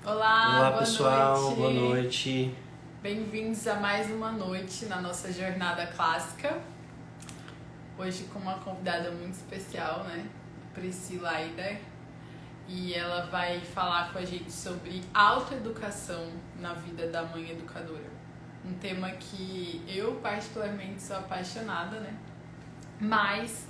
Olá, Olá boa pessoal, boa noite. noite. Bem-vindos a mais uma noite na nossa jornada clássica. Hoje com uma convidada muito especial, né? Priscila Aider. E ela vai falar com a gente sobre autoeducação na vida da mãe educadora. Um tema que eu particularmente sou apaixonada, né? Mas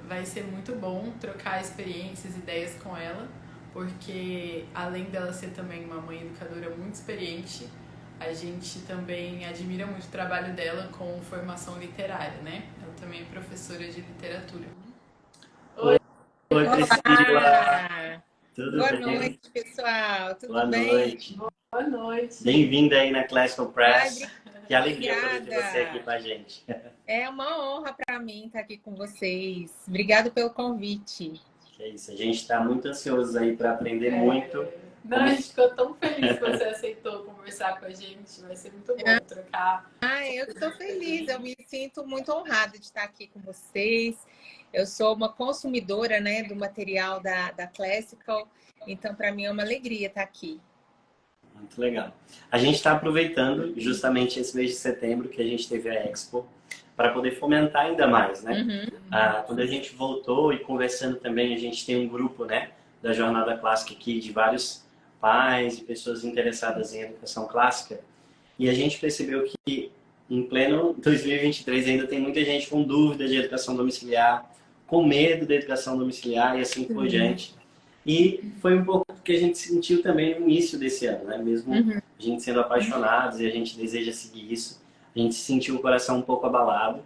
vai ser muito bom trocar experiências, ideias com ela, porque além dela ser também uma mãe educadora muito experiente, a gente também admira muito o trabalho dela com formação literária, né? Ela também é professora de literatura. Oi, Oi Priscila, Olá! tudo Boa bem? noite, pessoal. Boa Tudo bem? noite. boa noite. Bem-vinda aí na Classical Ai, Press. Que alegria poder ter você aqui obrigada. com a gente. É uma honra para mim estar aqui com vocês. Obrigada pelo convite. É isso, a gente está muito ansioso aí para aprender muito. Não, a gente ficou tão feliz que você aceitou conversar com a gente. Vai ser muito bom trocar. Eu estou feliz, eu me sinto muito honrada de estar aqui com vocês. Eu sou uma consumidora, né, do material da Classical, então para mim é uma alegria estar aqui. Muito legal. A gente está aproveitando justamente esse mês de setembro que a gente teve a Expo para poder fomentar ainda mais, né? Quando a gente voltou e conversando também, a gente tem um grupo, né, da Jornada Clássica aqui de vários pais e pessoas interessadas em educação clássica. E a gente percebeu que em pleno 2023 ainda tem muita gente com dúvida de educação domiciliar, com medo da educação domiciliar e assim por diante. E foi um pouco que a gente sentiu também no início desse ano, né? Mesmo a gente sendo apaixonados e a gente deseja seguir isso, a gente sentiu o coração um pouco abalado.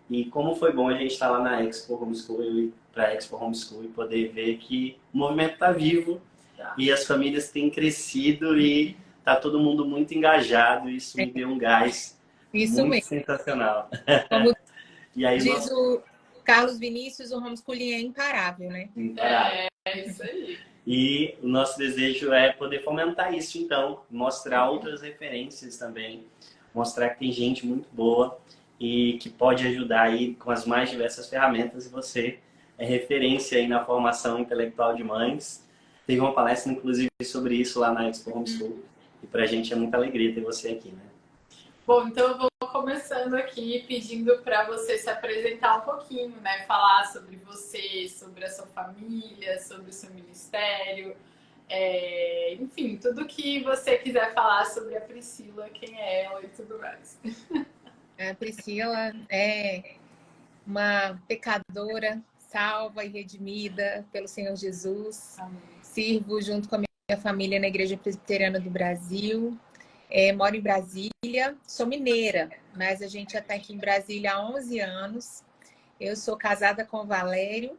E como foi bom a gente estar lá na Expo Homeschool e para a Expo Homeschool e poder ver que o movimento está vivo e as famílias têm crescido e está todo mundo muito engajado. E isso me deu um gás Isso muito mesmo. sensacional. Como E aí o diz nosso o Carlos Vinícius, o homeschooling é imparável, né? É isso aí. E o nosso desejo é poder fomentar isso, então, mostrar outras referências também, mostrar que tem gente muito boa e que pode ajudar aí com as mais diversas ferramentas. E você é referência aí na formação intelectual de mães. Teve uma palestra, inclusive, sobre isso lá na Expo Homeschool. E para a gente é muita alegria ter você aqui, né? Bom, então eu vou começando aqui pedindo para você se apresentar um pouquinho, né? Falar sobre você, sobre a sua família, sobre o seu ministério, enfim, tudo que você quiser falar sobre a Priscila, quem é ela e tudo mais. A Priscila é uma pecadora salva e redimida pelo Senhor Jesus. Amém. Sirvo junto com a minha família na Igreja Presbiteriana do Brasil. Moro em Brasília, sou mineira, mas a gente já está aqui em Brasília há 11 anos. Eu sou casada com o Valério.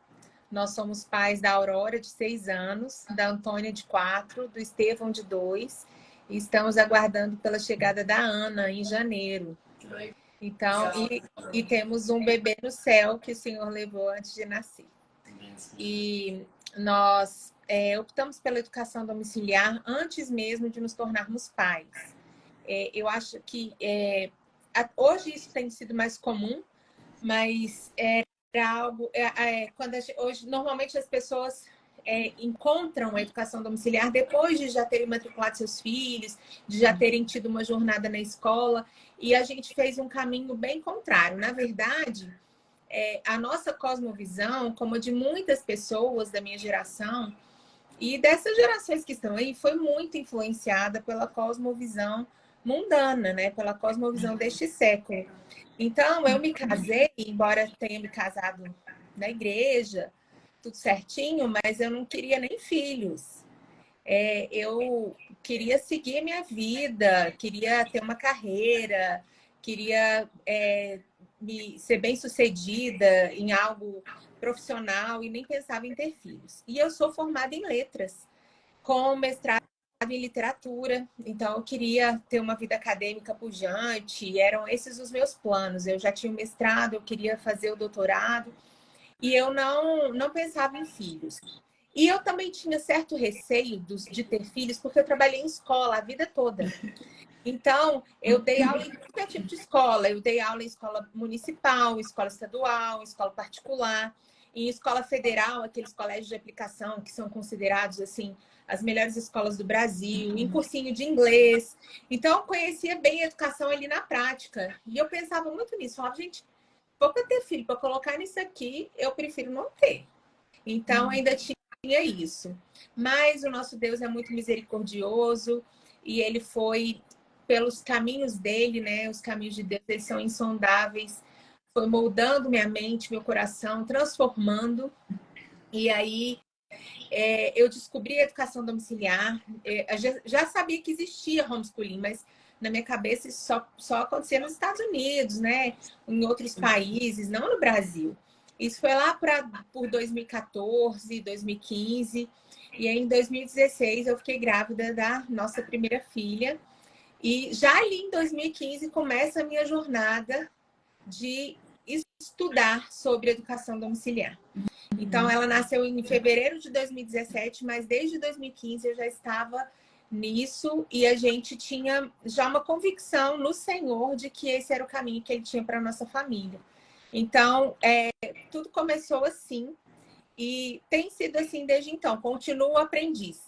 Nós somos pais da Aurora, de 6 anos, da Antônia, de 4, do Estevão, de 2. E estamos aguardando pela chegada da Ana, em janeiro. Então, e temos um bebê no céu que o Senhor levou antes de nascer. E nós optamos pela educação domiciliar antes mesmo de nos tornarmos pais. Eu acho que hoje isso tem sido mais comum, mas era algo... hoje, normalmente as pessoas encontram a educação domiciliar depois de já terem matriculado seus filhos, de já terem tido uma jornada na escola, e a gente fez um caminho bem contrário. Na verdade, a nossa cosmovisão, como a de muitas pessoas da minha geração, e dessas gerações que estão aí, foi muito influenciada pela cosmovisão mundana, né? Pela cosmovisão deste século. Então, eu me casei, embora tenha me casado na igreja, tudo certinho, mas eu não queria nem filhos. Eu queria seguir minha vida, queria ter uma carreira, queria ser bem-sucedida em algo profissional e nem pensava em ter filhos. E eu sou formada em letras, com mestrado em literatura, então eu queria ter uma vida acadêmica pujante, eram esses os meus planos. Eu já tinha o mestrado, eu queria fazer o doutorado, e eu não pensava em filhos. E eu também tinha certo receio de ter filhos, porque eu trabalhei em escola a vida toda. Então, eu dei aula em qualquer tipo de escola. Eu dei aula em escola municipal, escola estadual, escola particular. em escola federal, aqueles colégios de aplicação que são considerados assim as melhores escolas do Brasil, em cursinho de inglês. Então, eu conhecia bem a educação ali na prática. E eu pensava muito nisso. Falava, gente, vou ter filho, para colocar nisso aqui, eu prefiro não ter. Então, ainda tinha isso. Mas o nosso Deus é muito misericordioso e ele foi pelos caminhos dele, né? Os caminhos de Deus, eles são insondáveis. Foi moldando minha mente, meu coração, transformando. E aí, eu descobri a educação domiciliar. Eu já sabia que existia homeschooling, mas na minha cabeça isso só acontecia nos Estados Unidos, né? Em outros países, não no Brasil. Isso foi lá por 2014, 2015. E aí, em 2016, eu fiquei grávida da nossa primeira filha. E já ali em 2015 começa a minha jornada de estudar sobre educação domiciliar. Então, ela nasceu em fevereiro de 2017, mas desde 2015 eu já estava nisso e a gente tinha já uma convicção no Senhor de que esse era o caminho que ele tinha para a nossa família. Então, tudo começou assim e tem sido assim desde então. Continuo aprendiz,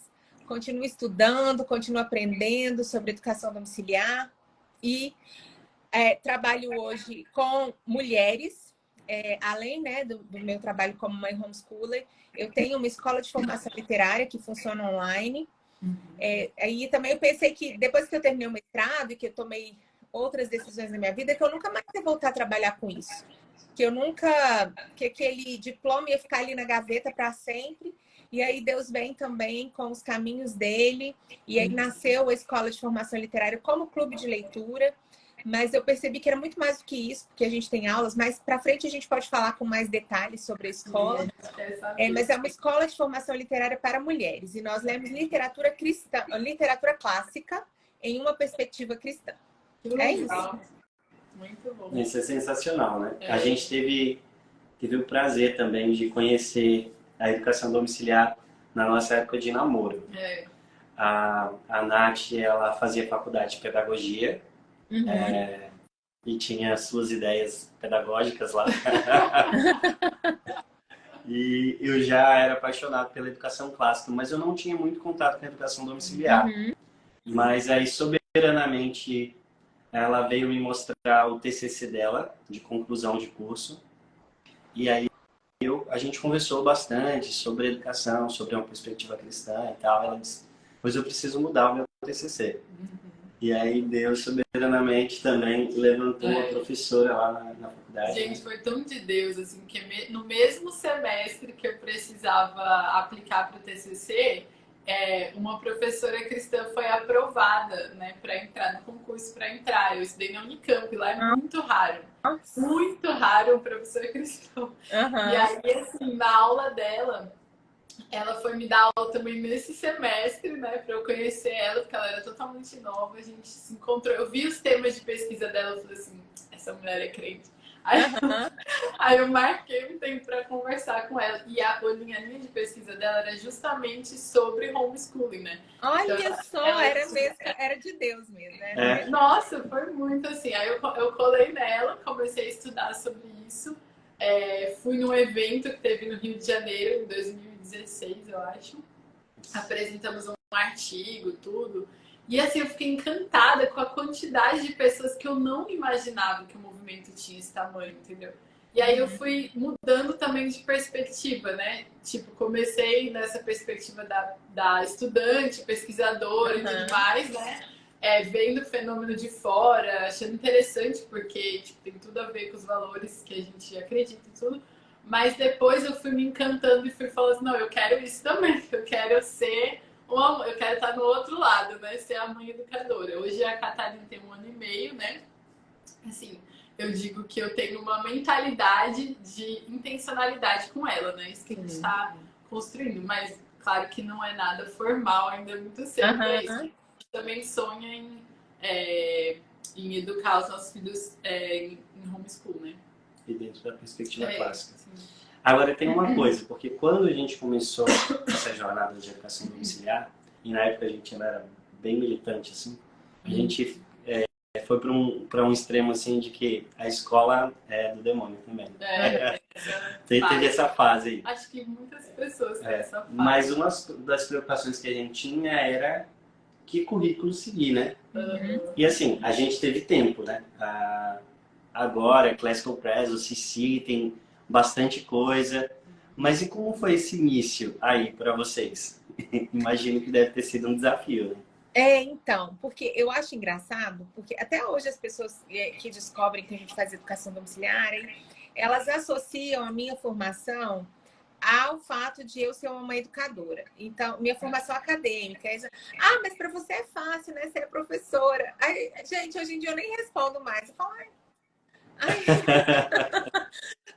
continuo estudando, continuo aprendendo sobre educação domiciliar e trabalho hoje com mulheres. Além, né, do meu trabalho como mãe homeschooler, eu tenho uma escola de formação literária que funciona online. Aí também eu pensei que depois que eu terminei o mestrado e que eu tomei outras decisões na minha vida, que eu nunca mais ia voltar a trabalhar com isso. Que aquele diploma ia ficar ali na gaveta para sempre. E aí Deus vem também com os caminhos dele. E aí nasceu a Escola de Formação Literária como clube de leitura. Mas eu percebi que era muito mais do que isso, porque a gente tem aulas, mas para frente a gente pode falar com mais detalhes sobre a escola. Mas é uma escola de formação literária para mulheres. E nós lemos literatura cristã, literatura clássica em uma perspectiva cristã. É isso. Muito bom. Isso é sensacional, né? A gente teve o prazer também de conhecer a educação domiciliar na nossa época de namoro. A Nath, ela fazia faculdade de pedagogia. E tinha suas ideias pedagógicas lá. E eu já era apaixonado pela educação clássica, mas eu não tinha muito contato com a educação domiciliar. Mas aí, soberanamente, ela veio me mostrar o TCC dela, de conclusão de curso. E aí a gente conversou bastante sobre educação, sobre uma perspectiva cristã e tal. Ela disse, pois eu preciso mudar o meu TCC. E aí Deus soberanamente também levantou uma professora lá na faculdade. Gente, foi tão de Deus, assim, que no mesmo semestre que eu precisava aplicar para o TCC, uma professora cristã foi aprovada, né, para entrar no concurso para entrar. Eu estudei na Unicamp, lá é muito raro um professor cristão. E aí, assim, na aula dela, ela foi me dar aula também nesse semestre, né, para eu conhecer ela, porque ela era totalmente nova, a gente se encontrou, eu vi os temas de pesquisa dela e falei assim, essa mulher é crente. Aí eu marquei um tempo para conversar com ela, e a linha de pesquisa dela era justamente sobre homeschooling, né? Olha então, só, era de Deus mesmo, né? Nossa, foi muito assim, aí eu colei nela, comecei a estudar sobre isso, fui num evento que teve no Rio de Janeiro, em 2016, eu acho. Apresentamos um artigo, tudo. E assim, eu fiquei encantada com a quantidade de pessoas que eu não imaginava que o movimento tinha esse tamanho, entendeu? E aí eu fui mudando também de perspectiva, né? Tipo, comecei nessa perspectiva da estudante, pesquisadora e tudo mais, né? Vendo o fenômeno de fora, achando interessante, porque tipo, tem tudo a ver com os valores que a gente acredita e tudo. Mas depois eu fui me encantando e fui falando assim, não, eu quero isso também, eu quero estar no outro lado, né? Ser a mãe educadora. Hoje a Catarina tem 1 ano e meio, né? Assim, eu digo que eu tenho uma mentalidade de intencionalidade com ela, né? Isso que a gente está construindo, mas claro que não é nada formal, ainda é muito cedo para isso. A gente também sonha em educar os nossos filhos em homeschool, né? E dentro da perspectiva clássica. Sim. Agora tem uma coisa, porque quando a gente começou essa jornada de educação domiciliar, e na época a gente era bem militante, assim, a gente foi para um extremo assim de que a escola é do demônio também. Teve essa fase aí. Acho que muitas pessoas têm essa fase. Mas uma das preocupações que a gente tinha era que currículo seguir, né? E assim, a gente teve tempo, né? Agora, Classical Press, o CC, tem bastante coisa. Mas e como foi esse início aí para vocês? Imagino que deve ter sido um desafio, né? Então, porque eu acho engraçado, porque até hoje as pessoas que descobrem que a gente faz educação domiciliar, elas associam a minha formação ao fato de eu ser uma educadora. Então, minha formação acadêmica. Mas para você é fácil, né? Você é professora. Aí, gente, hoje em dia eu nem respondo mais. Eu falo,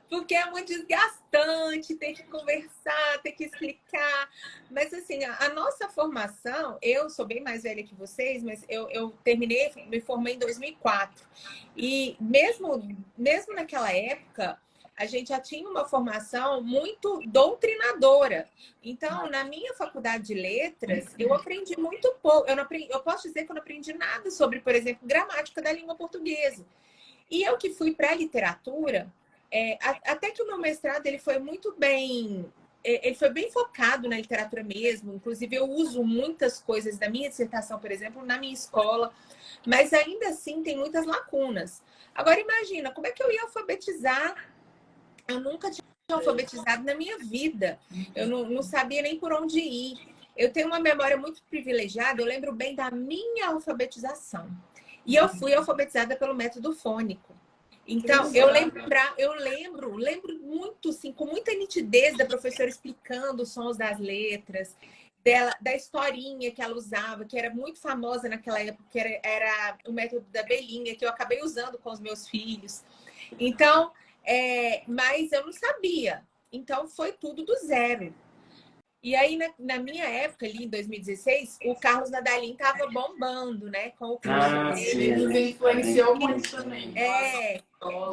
porque é muito desgastante, tem que conversar, tem que explicar. Mas, assim, a nossa formação, eu sou bem mais velha que vocês, mas eu terminei, me formei em 2004. E mesmo naquela época, a gente já tinha uma formação muito doutrinadora. Então, na minha faculdade de letras, eu aprendi muito pouco. Eu posso dizer que eu não aprendi nada sobre, por exemplo, gramática da língua portuguesa. E eu que fui para a literatura, até que o meu mestrado ele foi muito bem... Ele foi bem focado na literatura mesmo. Inclusive, eu uso muitas coisas da minha dissertação, por exemplo, na minha escola. Mas ainda assim, tem muitas lacunas. Agora, imagina, como é que eu ia alfabetizar? Eu nunca tinha alfabetizado na minha vida. Eu não sabia nem por onde ir. Eu tenho uma memória muito privilegiada. Eu lembro bem da minha alfabetização. E eu fui alfabetizada pelo método fônico. Então, eu lembro muito, assim, com muita nitidez da professora explicando os sons das letras, da historinha que ela usava, que era muito famosa naquela época, que era o método da abelhinha, que eu acabei usando com os meus filhos. Então, mas eu não sabia. Então, foi tudo do zero. E aí, na minha época, ali em 2016, o Carlos Nadalim estava bombando, né? Com o curso dele. Ele nos influenciou muito também.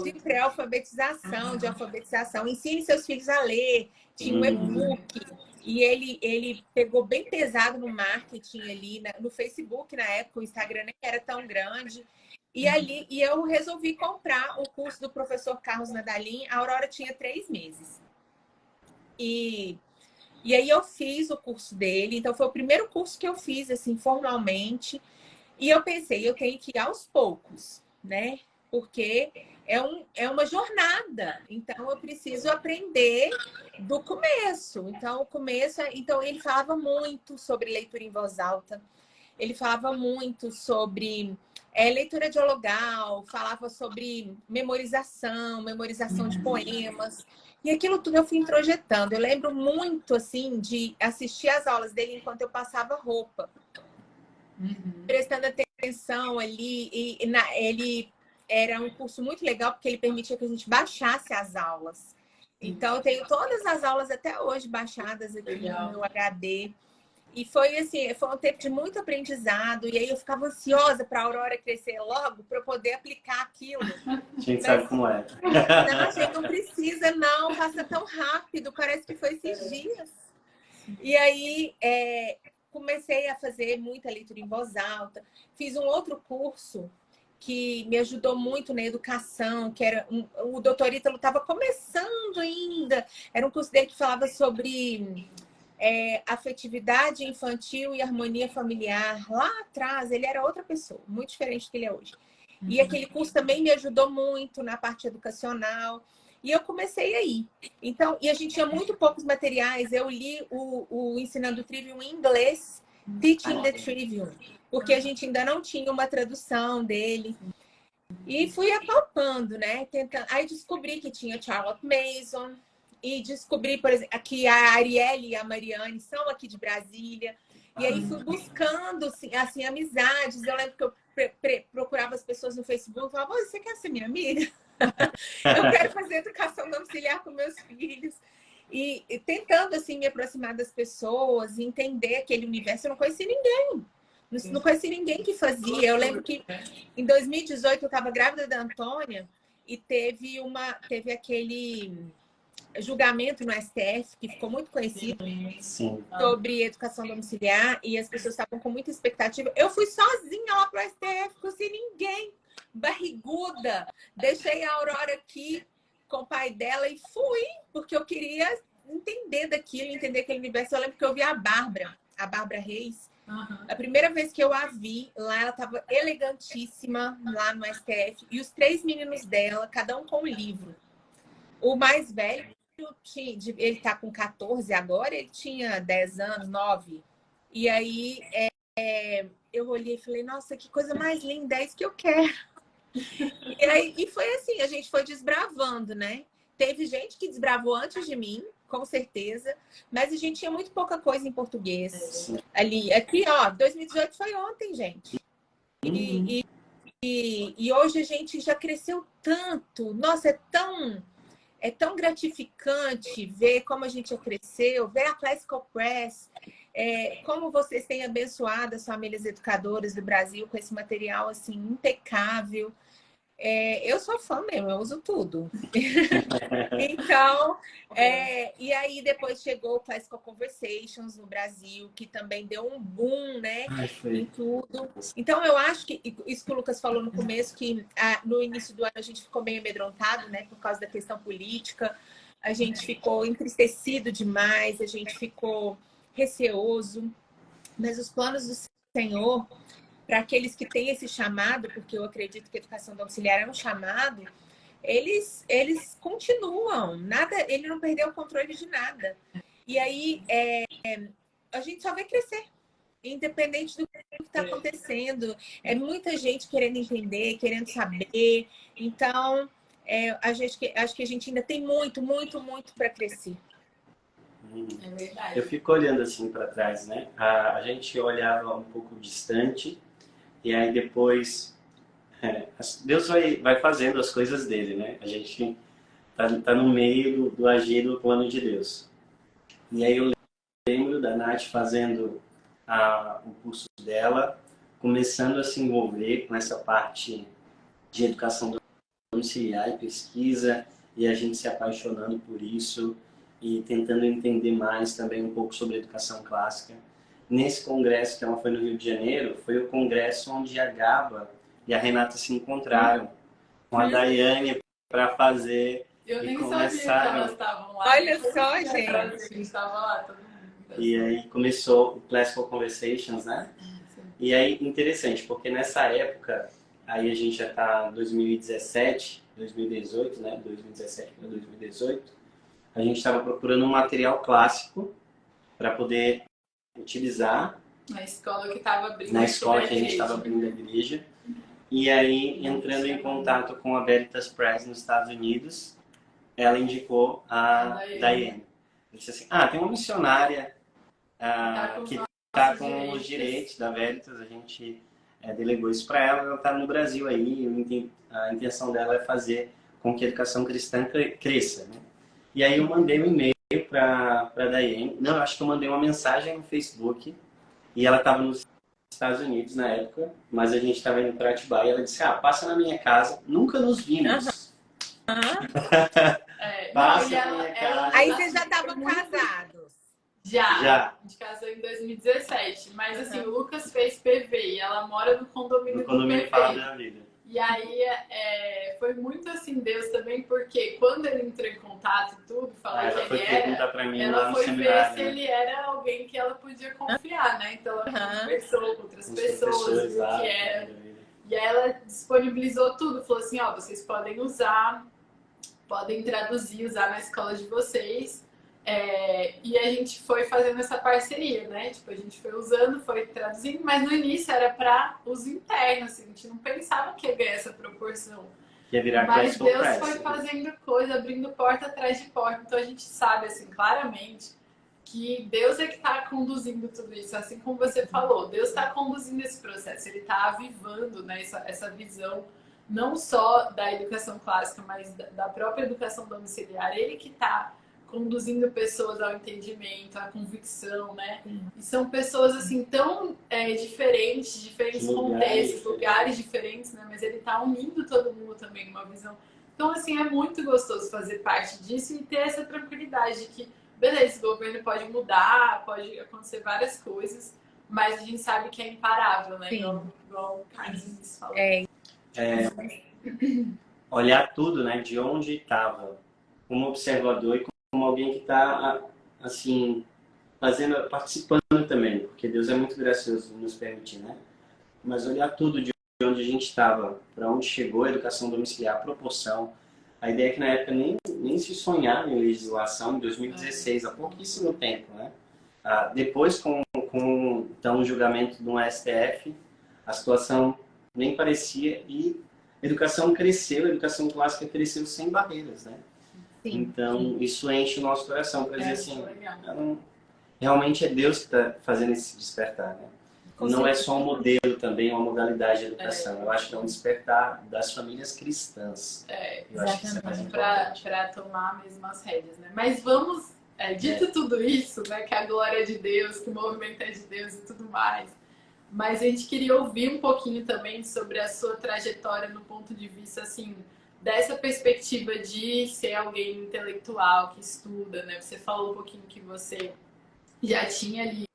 De pré-alfabetização, de alfabetização. Ensine seus filhos a ler. Tinha um e-book. E ele pegou bem pesado no marketing ali, no Facebook, na época. O Instagram nem era tão grande. E eu resolvi comprar o curso do professor Carlos Nadalim. A Aurora tinha 3 meses. E aí eu fiz o curso dele. Então, foi o primeiro curso que eu fiz, assim, formalmente. E eu pensei, eu tenho que ir aos poucos, né? Porque é uma jornada. Então, eu preciso aprender do começo. Então, ele falava muito sobre leitura em voz alta. Ele falava muito sobre leitura dialogal. Falava sobre memorização de poemas. E aquilo tudo eu fui introjetando. Eu lembro muito, assim, de assistir às aulas dele enquanto eu passava roupa. Prestando atenção ali. Ele era um curso muito legal, porque ele permitia que a gente baixasse as aulas. Então, eu tenho todas as aulas até hoje baixadas aqui no meu HD. E foi assim, foi um tempo de muito aprendizado. E aí eu ficava ansiosa para a Aurora crescer logo, para eu poder aplicar aquilo. A gente sabe como é. Não, gente, não precisa, não. Passa tão rápido. Parece que foi esses dias. E aí, comecei a fazer muita leitura em voz alta. Fiz um outro curso que me ajudou muito na educação, que era o doutor Ítalo estava começando ainda. Era um curso dele que falava sobre afetividade infantil e harmonia familiar. Lá atrás, ele era outra pessoa, muito diferente do que ele é hoje. E aquele curso também me ajudou muito na parte educacional. E eu comecei aí. Então, e a gente tinha muito poucos materiais. Eu li o Ensinando o Trivium em inglês, Teaching the Trivium, porque a gente ainda não tinha uma tradução dele. E fui apalpando, né? Aí descobri que tinha Charlotte Mason. E descobri, por exemplo, que a Arielle e a Mariane são aqui de Brasília. E aí fui buscando, assim, amizades. Eu lembro que eu procurava as pessoas no Facebook e falava, você quer ser minha amiga? Eu quero fazer educação domiciliar com meus filhos. E tentando, assim, me aproximar das pessoas, entender aquele universo. Eu não conhecia ninguém. Não conhecia ninguém que fazia. Eu lembro que em 2018 eu estava grávida da Antônia e teve aquele... julgamento no STF, que ficou muito conhecido, Sim. sobre educação domiciliar, e as pessoas estavam com muita expectativa. Eu fui sozinha lá pro STF, não sem ninguém, barriguda. Deixei a Aurora aqui com o pai dela e fui, porque eu queria entender daquilo, entender aquele universo. Eu lembro que eu vi a Bárbara Reis. A primeira vez que eu a vi lá, ela estava elegantíssima lá no STF, e os 3 meninos dela, cada um com um livro. O mais velho, ele tá com 14 agora, ele tinha 10 anos, 9. E aí eu olhei e falei, nossa, que coisa mais linda, é isso que eu quero. E foi assim, a gente foi desbravando, né? Teve gente que desbravou antes de mim, com certeza, mas a gente tinha muito pouca coisa em português ali. Aqui, ó, 2018 foi ontem, gente. E hoje a gente já cresceu tanto. Nossa, é tão gratificante ver como a gente já cresceu, ver a Classical Press, como vocês têm abençoado as famílias educadoras do Brasil com esse material assim impecável. Eu sou fã mesmo, eu uso tudo. Então, e aí depois chegou o Classical Conversations no Brasil, que também deu um boom, né, em tudo. Então, eu acho que isso que o Lucas falou no começo, que no início do ano a gente ficou meio amedrontado, né, por causa da questão política, a gente ficou entristecido demais, a gente ficou receoso, mas os planos do Senhor, para aqueles que têm esse chamado, porque eu acredito que a educação domiciliar é um chamado, eles continuam, ele não perdeu o controle de nada. E aí a gente só vai crescer, independente do que está acontecendo. É muita gente querendo entender, querendo saber. Então, acho que a gente ainda tem muito, muito, muito para crescer. É verdade. Eu fico olhando assim para trás, né? A gente olhava um pouco distante e aí depois Deus vai fazendo as coisas dele, né? A gente tá no meio do agir do plano de Deus. E aí eu lembro da Nath fazendo o curso dela, começando a se envolver com essa parte de educação domiciliar e pesquisa, e a gente se apaixonando por isso e tentando entender mais também um pouco sobre educação clássica. Nesse congresso que ela foi no Rio de Janeiro, foi o congresso onde a Gaba e a Renata se encontraram com a Daiane para fazer. Eu nem começaram... sabia que elas estavam lá. Olha só, gente. A gente estava lá, todo mundo. E aí começou o Classical Conversations, né? E aí, interessante, porque nessa época, aí a gente já está em 2017, 2018, né? 2017 para 2018, a gente estava procurando um material clássico para poder utilizar na escola que estava abrindo. Na escola que a gente estava abrindo a igreja. E aí, entrando em contato com a Veritas Press nos Estados Unidos, ela indicou a Daiane. Ela disse assim, tem uma missionária que está com os direitos da Veritas, a gente delegou isso para ela está no Brasil aí, a intenção dela é fazer com que a educação cristã cresça, né? E aí eu mandei um e-mail para a Daiane, não, acho que eu mandei uma mensagem no Facebook, e ela estava nos Estados Unidos na época, mas a gente estava indo para Atibaia, e ela disse, passa na minha casa, nunca nos vimos. Passa na minha casa. Aí vocês já estavam casados? Já. A gente casou em 2017. Mas assim, o Lucas fez PV e ela mora no condomínio do PV. Fala da vida. E aí foi muito assim, Deus também, porque quando ele entrou em contato e tudo, falar que ele era, pra mim, ela foi ver se ele era alguém que ela podia confiar, né? Então ela conversou com outras pessoas, viu que era. E aí ela disponibilizou tudo, falou assim, vocês podem usar, podem traduzir, usar na escola de vocês. E a gente foi fazendo essa parceria, né? Tipo, a gente foi usando, foi traduzindo, mas no início era para uso interno, assim, a gente não pensava que ia ganhar essa proporção. Ia virar mas Deus Press, foi fazendo coisa, abrindo porta atrás de porta. Então a gente sabe, assim, claramente que Deus é que está conduzindo tudo isso. Assim como você falou, Deus está conduzindo esse processo, Ele está avivando, né, essa visão, não só da educação clássica, mas da própria educação domiciliar. Ele que está conduzindo pessoas ao entendimento, à convicção, né? E são pessoas, assim, tão diferentes contextos, lugares diferentes, né? Mas ele tá unindo todo mundo também numa visão Então, assim, é muito gostoso fazer parte disso e ter essa tranquilidade de que, beleza, o governo pode mudar, pode acontecer várias coisas, mas a gente sabe que é imparável, né? Igual o Carlos falou. Olhar tudo, né, de onde estava, como observador e como alguém que está, assim, participando também, porque Deus é muito gracioso em nos permitir, né? Mas olhar tudo de onde a gente estava, para onde chegou a educação domiciliar, a proporção. A ideia é que na época nem se sonhava em legislação, em 2016, há pouquíssimo tempo, né? Depois, então, o julgamento do STF, a situação nem parecia e a educação cresceu, a educação clássica cresceu sem barreiras, né? Sim, então, isso enche o nosso coração para dizer assim, realmente é Deus que está fazendo esse despertar, né? Não é só um modelo também, uma modalidade de educação. Eu acho que é um despertar das famílias cristãs. Eu acho que isso é mais importante. Para tomar mesmo as rédeas, né? Mas vamos, dito tudo isso, né? Que a glória é de Deus, que o movimento é de Deus e tudo mais. Mas a gente queria ouvir um pouquinho também sobre a sua trajetória no ponto de vista, assim, dessa perspectiva de ser alguém intelectual, que estuda, né? Você falou um pouquinho que você já tinha ali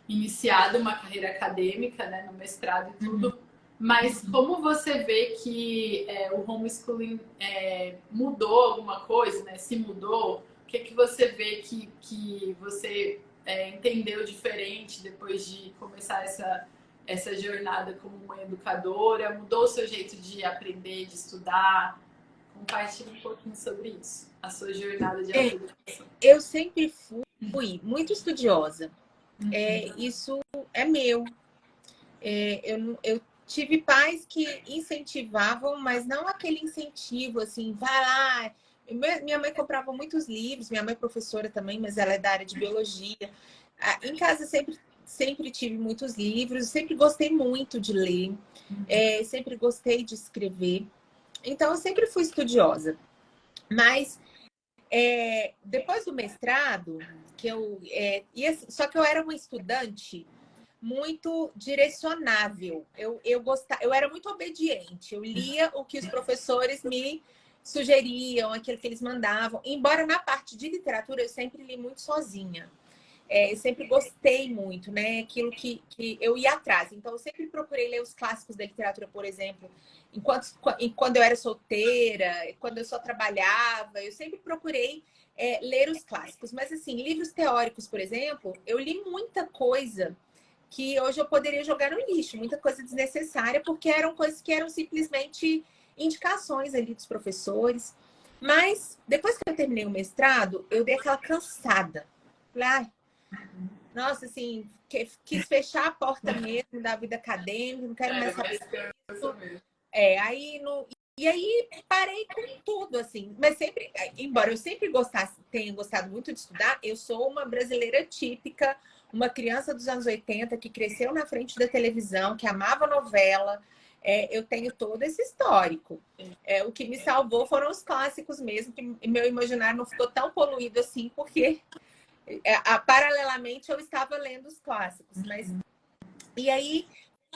iniciado uma carreira acadêmica, né, no mestrado e tudo, mas como você vê que o homeschooling mudou alguma coisa, né? Se mudou, o que você vê que você entendeu diferente depois de começar essa jornada como uma educadora? Mudou o seu jeito de aprender, de estudar? Compartilhe um pouquinho sobre isso, a sua jornada de aprendizagem. Eu sempre fui muito estudiosa. Isso é meu. Eu tive pais que incentivavam, mas não aquele incentivo assim, vai lá. Minha mãe comprava muitos livros, minha mãe é professora também, mas ela é da área de biologia. Em casa sempre tive muitos livros, sempre gostei muito de ler, sempre gostei de escrever. Então, eu sempre fui estudiosa. Mas depois do mestrado, só que eu era uma estudante muito direcionável. Eu era muito obediente. Eu lia o que os professores me sugeriam, aquilo que eles mandavam. Embora na parte de literatura eu sempre li muito sozinha. Eu sempre gostei muito, né? Aquilo que eu ia atrás. Então, eu sempre procurei ler os clássicos da literatura, por exemplo, quando eu era solteira, quando eu só trabalhava. Eu sempre procurei ler os clássicos. Mas, assim, livros teóricos, por exemplo, eu li muita coisa que hoje eu poderia jogar no lixo, muita coisa desnecessária, porque eram coisas que eram simplesmente indicações ali dos professores. Mas, depois que eu terminei o mestrado, eu dei aquela cansada. Falei, nossa, assim, quis fechar a porta mesmo da vida acadêmica, não quero mais saber disso. E aí parei com tudo, assim. Mas sempre, embora eu sempre tenha gostado muito de estudar, eu sou uma brasileira típica, uma criança dos anos 80 que cresceu na frente da televisão, que amava novela. Eu tenho todo esse histórico. O que me salvou foram os clássicos mesmo, que meu imaginário não ficou tão poluído assim, porque paralelamente eu estava lendo os clássicos. E aí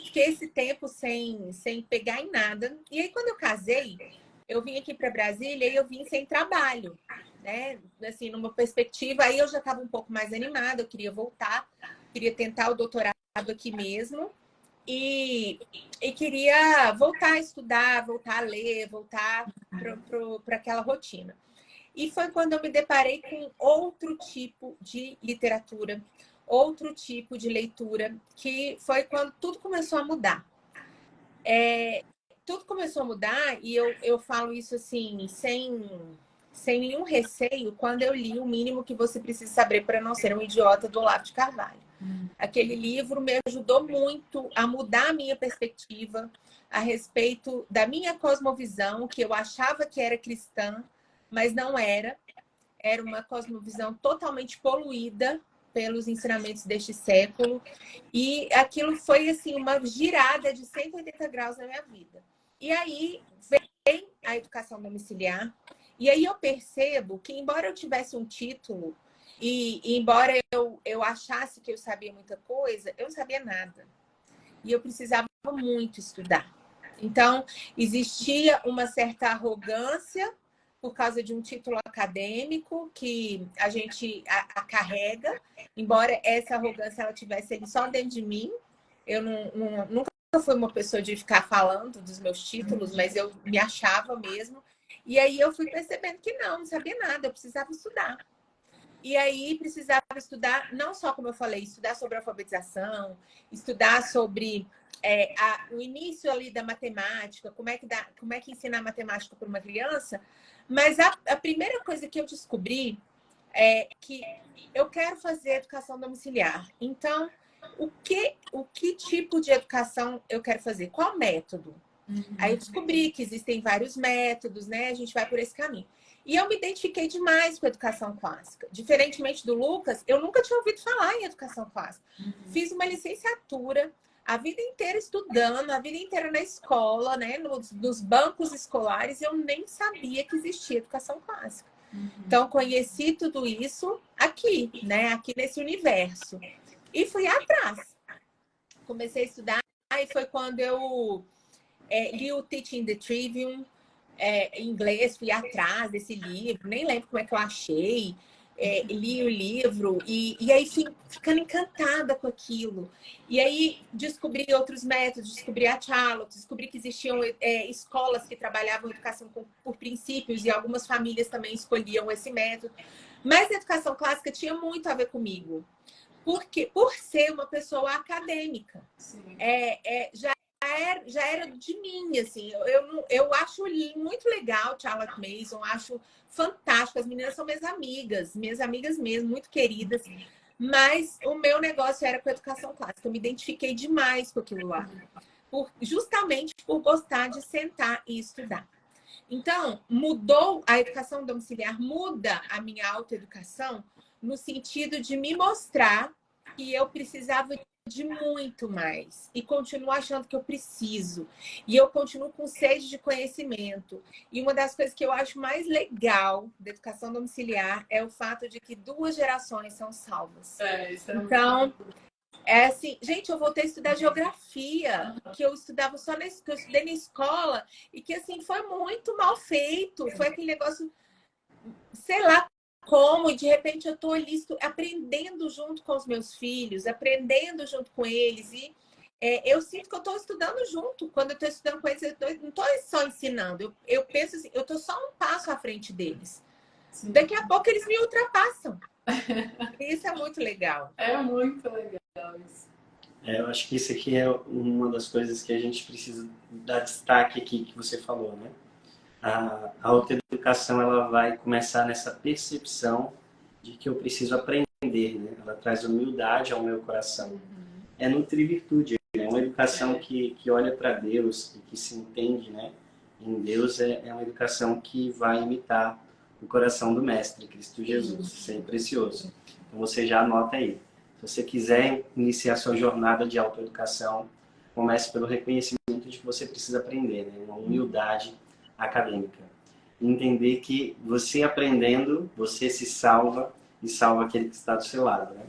fiquei esse tempo sem pegar em nada. E aí, quando eu casei, eu vim aqui para Brasília e eu vim sem trabalho, né? Assim, numa perspectiva, aí eu já estava um pouco mais animada, eu queria voltar, queria tentar o doutorado aqui mesmo e queria voltar a estudar, voltar a ler, voltar para aquela rotina. E foi quando eu me deparei com outro tipo de literatura, outro tipo de leitura, que foi quando tudo começou a mudar. Tudo começou a mudar, e eu falo isso assim, sem nenhum receio, quando eu li O Mínimo que Você Precisa Saber para Não Ser um Idiota, do Olavo de Carvalho. Aquele livro me ajudou muito a mudar a minha perspectiva a respeito da minha cosmovisão, que eu achava que era cristã, mas não era. Era uma cosmovisão totalmente poluída pelos ensinamentos deste século. E aquilo foi assim uma girada de 180 graus na minha vida. E aí vem a educação domiciliar. E aí eu percebo que, embora eu tivesse um título e embora eu achasse que eu sabia muita coisa, eu não sabia nada. E eu precisava muito estudar. Então, existia uma certa arrogância por causa de um título acadêmico que a gente a carrega, embora essa arrogância ela tivesse ali só dentro de mim. Eu nunca fui uma pessoa de ficar falando dos meus títulos, mas eu me achava mesmo. E aí eu fui percebendo que não sabia nada, eu precisava estudar. E aí precisava estudar, não só, como eu falei, estudar sobre alfabetização, estudar sobre o início ali da matemática, como é que ensinar matemática para uma criança. Mas a primeira coisa que eu descobri é que eu quero fazer educação domiciliar. Então, o que tipo de educação eu quero fazer? Qual método? Aí eu descobri que existem vários métodos, né? A gente vai por esse caminho. E eu me identifiquei demais com a educação clássica. Diferentemente do Lucas, eu nunca tinha ouvido falar em educação clássica. Fiz uma licenciatura, a vida inteira estudando, a vida inteira na escola, né? Nos bancos escolares, eu nem sabia que existia educação clássica. Então, conheci tudo isso aqui, né? Aqui nesse universo. E fui atrás. Comecei a estudar e foi quando eu li o Teaching the Trivium, em inglês, fui atrás desse livro, nem lembro como é que eu achei, li o livro e aí fui ficando encantada com aquilo. E aí descobri outros métodos, descobri a Charlotte, descobri que existiam escolas que trabalhavam educação por princípios e algumas famílias também escolhiam esse método. Mas a educação clássica tinha muito a ver comigo, porque por ser uma pessoa acadêmica. Já era de mim, assim. Eu acho muito legal Charlotte Mason, acho fantástico. As meninas são minhas amigas mesmo, muito queridas. Mas o meu negócio era com a educação clássica. Eu me identifiquei demais com aquilo lá. Justamente por gostar de sentar e estudar. Então, mudou a educação domiciliar, muda a minha autoeducação no sentido de me mostrar que eu precisava de muito mais e continuo achando que eu preciso e eu continuo com sede de conhecimento. E uma das coisas que eu acho mais legal da educação domiciliar é o fato de que 2 gerações são salvas. Então, assim, gente, eu voltei a estudar geografia, que eu estudava que eu estudei na escola e que assim foi muito mal feito, foi aquele negócio, sei lá como, e de repente eu estou ali aprendendo junto com os meus filhos, aprendendo junto com eles. E eu sinto que eu estou estudando junto. Quando eu estou estudando com eles, eu não estou só ensinando. Eu penso assim, eu estou só um passo à frente deles. Sim. Daqui a pouco eles me ultrapassam. Isso é muito legal. É muito legal isso. Eu acho que isso aqui é uma das coisas que a gente precisa dar destaque aqui, que você falou, né? A autoeducação, ela vai começar nessa percepção de que eu preciso aprender, né? Ela traz humildade ao meu coração. É nutrir virtude, é uma educação que olha para Deus e que se entende, né? Em Deus é uma educação que vai imitar o coração do Mestre, Cristo Jesus. Isso é precioso. Então você já anota aí. Se você quiser iniciar sua jornada de autoeducação, comece pelo reconhecimento de que você precisa aprender, né? Uma humildade acadêmica. Entender que você aprendendo, você se salva e salva aquele que está do seu lado, né?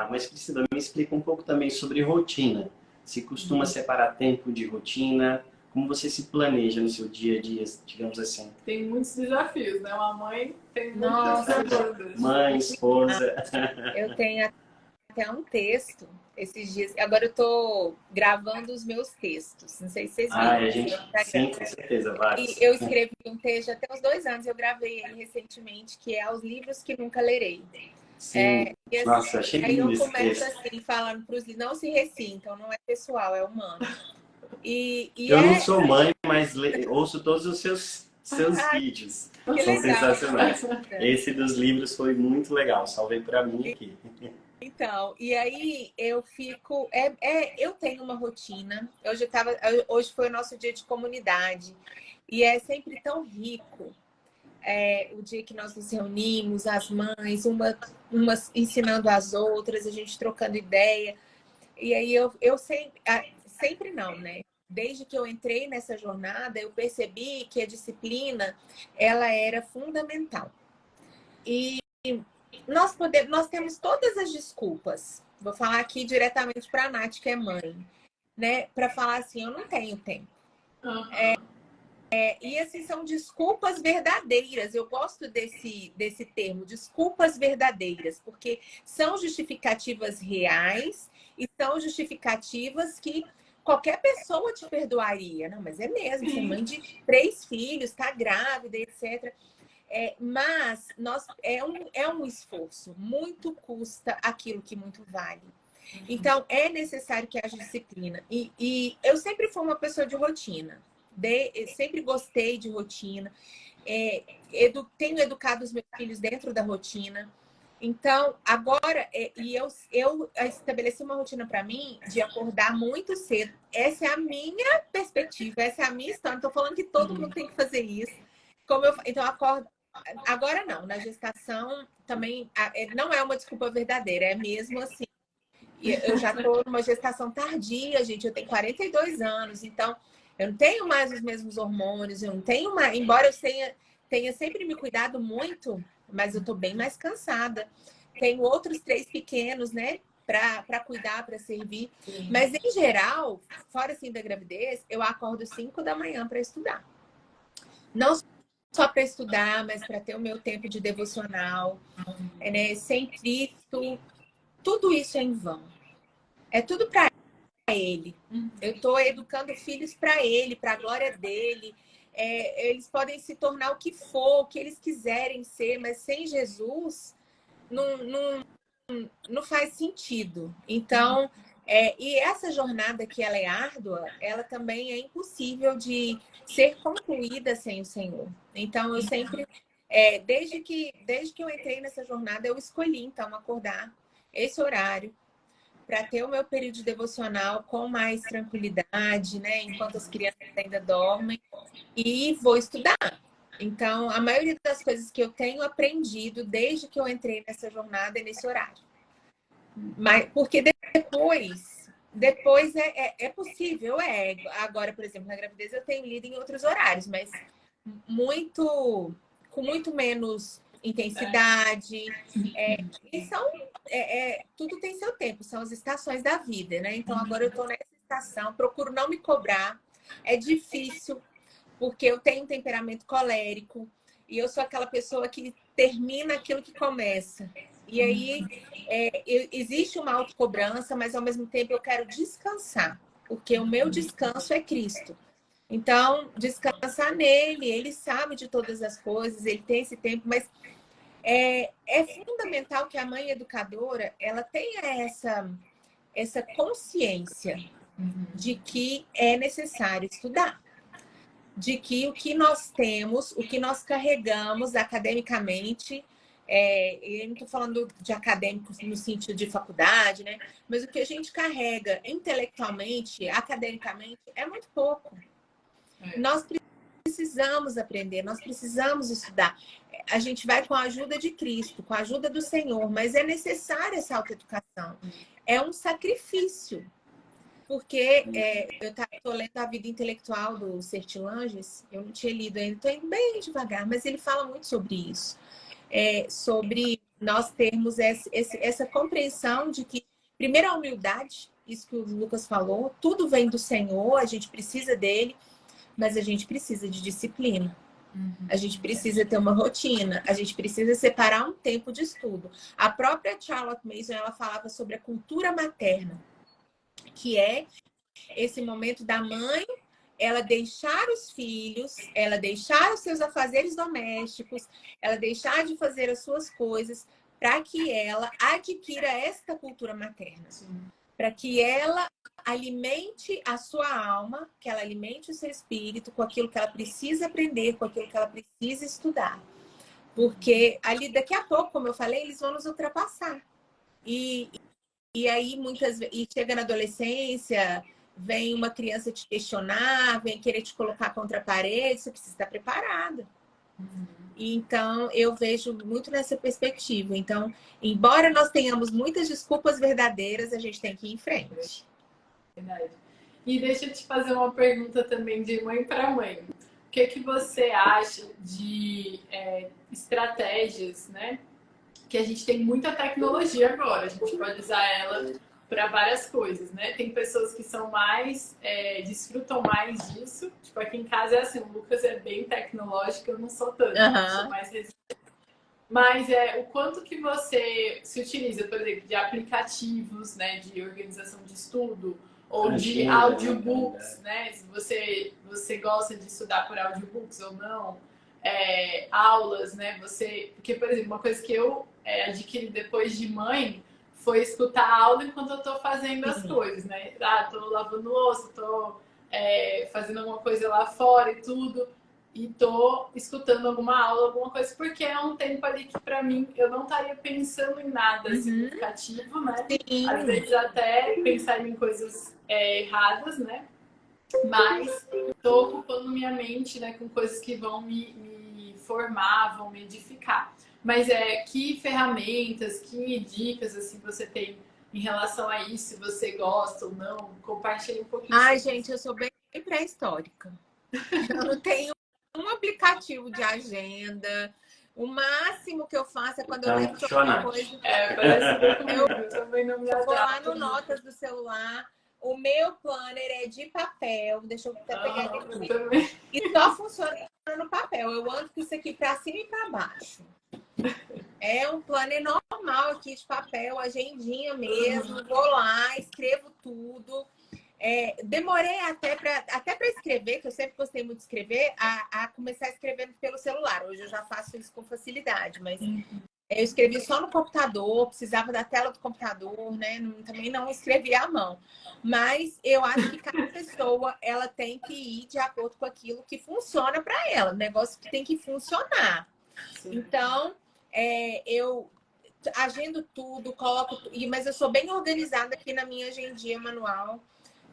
Mas Priscila, me explica um pouco também sobre rotina. Se costuma separar tempo de rotina? Como você se planeja no seu dia a dia, digamos assim? Tem muitos desafios, né? Uma mãe tem muitos desafios. Mãe, esposa. Eu tenho até um texto esses dias. Agora eu tô gravando os meus textos. Não sei se vocês viram. Sim, com certeza, vários. E eu escrevi um texto até uns 2 anos. Eu gravei ele recentemente, que é Os Livros que Nunca Lerei. Sim. Assim, nossa, achei lindo. Aí eu começo assim, falando para os livros, não se ressintam, não é pessoal, é humano. Eu não sou mãe, mas ouço todos os seus vídeos. São sensacionais. Esse dos livros foi muito legal. Salvei para mim aqui. Então, e aí eu fico... eu tenho uma rotina. Hoje foi o nosso dia de comunidade. E é sempre tão rico. O dia que nós nos reunimos, as mães, umas ensinando as outras, a gente trocando ideia. E aí eu sempre não, né? Desde que eu entrei nessa jornada, eu percebi que a disciplina, ela era fundamental. E nós temos todas as desculpas. Vou falar aqui diretamente para a Nath, que é mãe, né? Para falar assim, eu não tenho tempo. Uhum. E assim, são desculpas verdadeiras. Eu gosto desse termo, desculpas verdadeiras, porque são justificativas reais e são justificativas que qualquer pessoa te perdoaria. Não, mas é mesmo, você é mãe de 3 filhos, está grávida, etc. Mas é um esforço, muito custa aquilo que muito vale. Então, é necessário que haja disciplina. E eu sempre fui uma pessoa de rotina. Sempre gostei de rotina. Tenho educado os meus filhos dentro da rotina. Então, agora, eu estabeleci uma rotina para mim de acordar muito cedo. Essa é a minha perspectiva, essa é a minha história. Não estou falando que todo mundo tem que fazer isso. Então, eu acordo. Agora não, na gestação também não é uma desculpa verdadeira, é mesmo assim. Eu já estou numa gestação tardia, gente. Eu tenho 42 anos, então eu não tenho mais os mesmos hormônios, eu não tenho mais. Embora eu tenha sempre me cuidado muito, mas eu estou bem mais cansada. Tenho outros 3 pequenos, né? Para cuidar, para servir. Mas, em geral, fora assim da gravidez, eu acordo 5 da manhã para estudar. Não só para estudar, mas para ter o meu tempo de devocional, né? Sem Cristo, tudo isso é em vão. É tudo para ele. Eu estou educando filhos para ele, para a glória dele. Eles podem se tornar o que for, o que eles quiserem ser, mas sem Jesus não faz sentido. Então, e essa jornada que ela é árdua, ela também é impossível de ser concluída sem o Senhor. Então, eu sempre, desde que eu entrei nessa jornada, eu escolhi, então, acordar esse horário para ter o meu período de devocional com mais tranquilidade, né? Enquanto as crianças ainda dormem, e vou estudar. Então, a maioria das coisas que eu tenho aprendido desde que eu entrei nessa jornada é nesse horário. Mas, porque depois é possível, Agora, por exemplo, na gravidez eu tenho lido em outros horários, mas com muito menos intensidade. E tudo tem seu tempo, são as estações da vida, né? Então agora eu estou nessa estação, procuro não me cobrar. É difícil, porque eu tenho um temperamento colérico e eu sou aquela pessoa que termina aquilo que começa. E aí existe uma autocobrança, mas ao mesmo tempo eu quero descansar, porque o meu descanso é Cristo. Então, descansar nele, ele sabe de todas as coisas, ele tem esse tempo, mas é fundamental que a mãe educadora ela tenha essa consciência de que é necessário estudar, de que o que nós temos, o que nós carregamos academicamente, eu não estou falando de acadêmicos no sentido de faculdade, né? Mas o que a gente carrega intelectualmente, academicamente, é muito pouco. Nós precisamos aprender, nós precisamos estudar. A gente vai com a ajuda de Cristo, com a ajuda do Senhor, mas é necessária essa autoeducação. É um sacrifício. Porque eu estou lendo A Vida Intelectual do Sertilanges, eu não tinha lido ainda, estou indo bem devagar, mas ele fala muito sobre isso. Sobre nós termos essa compreensão de que, primeiro, a humildade, isso que o Lucas falou, tudo vem do Senhor, a gente precisa dele, mas a gente precisa de disciplina. A gente precisa ter uma rotina, a gente precisa separar um tempo de estudo. A própria Charlotte Mason, ela falava sobre a cultura materna, que é esse momento da mãe, ela deixar os filhos, ela deixar os seus afazeres domésticos, ela deixar de fazer as suas coisas para que ela adquira esta cultura materna. Para que ela alimente a sua alma, que ela alimente o seu espírito com aquilo que ela precisa aprender, com aquilo que ela precisa estudar. Porque ali, daqui a pouco, como eu falei, eles vão nos ultrapassar. E aí, muitas vezes, e chega na adolescência, vem uma criança te questionar, vem querer te colocar contra a parede, você precisa estar preparada. Então, eu vejo muito nessa perspectiva. Então, embora nós tenhamos muitas desculpas verdadeiras, a gente tem que ir em frente. Verdade. E deixa eu te fazer uma pergunta também de mãe para mãe. O que você acha de estratégias, né? Que a gente tem muita tecnologia agora, a gente pode usar ela para várias coisas, né? Tem pessoas que são mais, desfrutam mais disso. Tipo, aqui em casa é assim, o Lucas é bem tecnológico, eu não sou tanto, eu sou mais resistente. Mas o quanto que você se utiliza, por exemplo, de aplicativos, né, de organização de estudo, ou de audiobooks, né? Se você gosta de estudar por audiobooks ou não, aulas, né? Porque, por exemplo, uma coisa que eu adquiri depois de mãe foi escutar aula enquanto eu tô fazendo as coisas, né? Tô lavando louça, tô fazendo alguma coisa lá fora e tudo, e tô escutando alguma aula, alguma coisa, porque é um tempo ali que pra mim eu não estaria pensando em nada significativo, né? Sim. Às vezes até pensar em coisas erradas, né? Mas tô ocupando minha mente, né, com coisas que vão me formar, vão me edificar. Mas que ferramentas, que dicas assim você tem em relação a isso, se você gosta ou não? Compartilhe um pouquinho. Ai, gente, eu sou bem pré-histórica. Eu não tenho um aplicativo de agenda. O máximo que eu faço é quando eu lembro de alguma coisa. Parece que eu também não me Eu vou lá adapto. no Notas do celular. O meu planner é de papel. Deixa eu até pegar aqui. E só funciona no papel. Eu ando com isso aqui para cima e para baixo. É um planner normal aqui de papel, agendinha mesmo. Vou lá, escrevo tudo. Demorei até para escrever, que eu sempre gostei muito de escrever, a começar a escrever pelo celular. Hoje eu já faço isso com facilidade, mas eu escrevi só no computador, precisava da tela do computador, né? Também não escrevia à mão. Mas eu acho que cada pessoa ela tem que ir de acordo com aquilo que funciona para ela, negócio que tem que funcionar. Sim. Então, eu agendo tudo, mas eu sou bem organizada aqui na minha agendinha manual.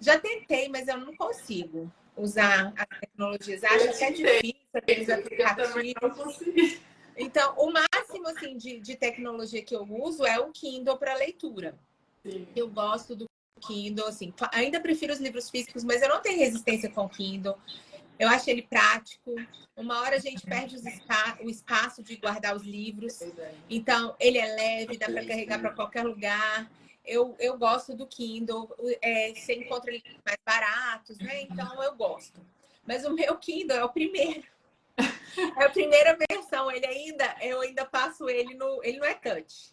Já tentei, mas eu não consigo usar as tecnologias. Acho até difícil aqueles aplicativos. Então, o máximo assim, de tecnologia que eu uso é o Kindle para leitura. Sim. Eu gosto do Kindle, assim. Ainda prefiro os livros físicos, mas eu não tenho resistência com o Kindle. Eu acho ele prático. Uma hora a gente perde o espaço de guardar os livros. Então, ele é leve, dá para carregar para qualquer lugar. Eu gosto do Kindle. Você encontra ele mais baratos, né? Então, eu gosto. Mas o meu Kindle é o primeiro. É a primeira versão. Eu ainda passo ele no... Ele não é touch.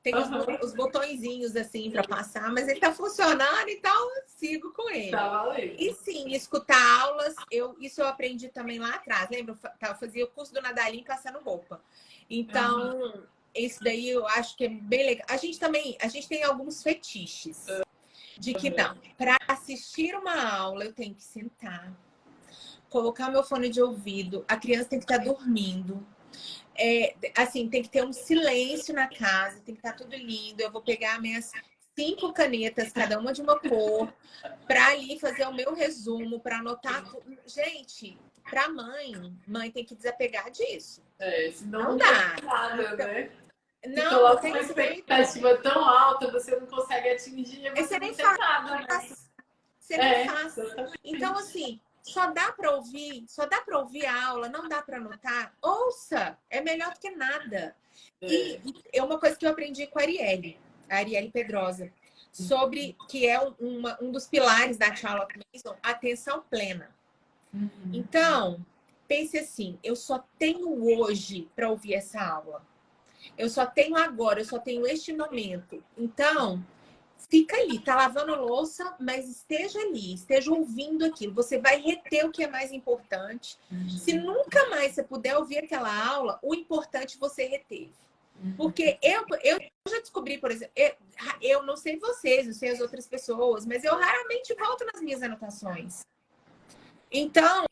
Tem os botõezinhos assim para passar, mas ele tá funcionando, então eu sigo com ele. Tá, e sim, escutar aulas, isso eu aprendi também lá atrás. Lembra? Eu fazia o curso do Nadalim passando roupa. Então, isso daí eu acho que é bem legal. A gente tem alguns fetiches de que não, para assistir uma aula eu tenho que sentar, colocar meu fone de ouvido, a criança tem que estar dormindo. Assim, tem que ter um silêncio na casa, tem que estar tudo lindo. Eu vou pegar minhas 5 canetas, cada uma de uma cor, para ali fazer o meu resumo, para anotar tudo. Gente, para mãe tem que desapegar disso. Senão não dá. Nada, né? Não, coloca uma expectativa tão alta, você não consegue atingir, você nem faz nada, né? Você nem faz. Então, assim, só dá para ouvir a aula, não dá para anotar. Ouça, é melhor do que nada. E é uma coisa que eu aprendi com a Arielle Pedrosa, sobre que é um dos pilares da Charlotte Mason, atenção plena. Então, pense assim, eu só tenho hoje para ouvir essa aula. Eu só tenho agora, eu só tenho este momento. Então, fica ali, tá lavando louça, mas esteja ali, esteja ouvindo aquilo. Você vai reter o que é mais importante. Se nunca mais você puder ouvir aquela aula, o importante você reteve. Porque eu já descobri, por exemplo, eu não sei vocês, não sei as outras pessoas, mas eu raramente volto nas minhas anotações. Então,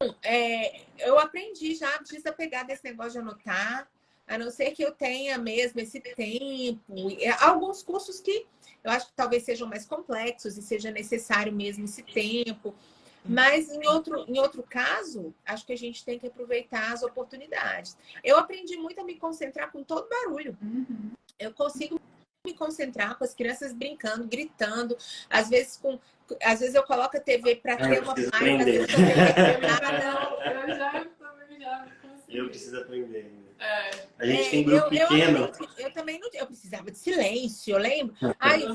eu aprendi já a desapegar desse negócio de anotar, a não ser que eu tenha mesmo esse tempo. Alguns cursos que eu acho que talvez sejam mais complexos e seja necessário mesmo esse tempo. Mas em outro caso, acho que a gente tem que aproveitar as oportunidades. Eu aprendi muito a me concentrar com todo barulho. Eu consigo me concentrar com as crianças brincando, gritando. Às vezes eu coloco a TV para ter uma paz. Eu preciso aprender. A gente tem grupo pequeno. Eu também não. Eu precisava de silêncio, eu lembro. Ai,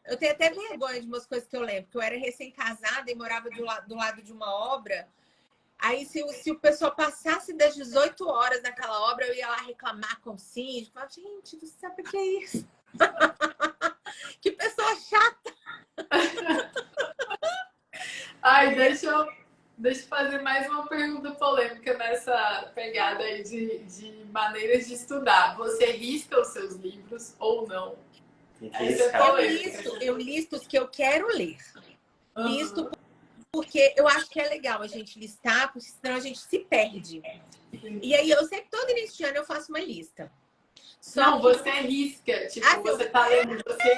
Eu tenho até vergonha de umas coisas que eu lembro, que eu era recém-casada e morava do lado de uma obra. Aí, se o pessoal passasse das 18 horas naquela obra, eu ia lá reclamar com o síndico. Falava, gente, você sabe o que é isso? Que pessoa chata! Ai, deixa eu fazer mais uma pergunta polêmica nessa pegada aí de maneiras de estudar. Você risca os seus livros ou não? Essa é polêmica. Eu listo os que eu quero ler. Uhum. Listo porque eu acho que é legal a gente listar, porque senão a gente se perde. E aí, eu sempre, todo início de ano, eu faço uma lista. Não, você risca. Tipo, você tá lendo, você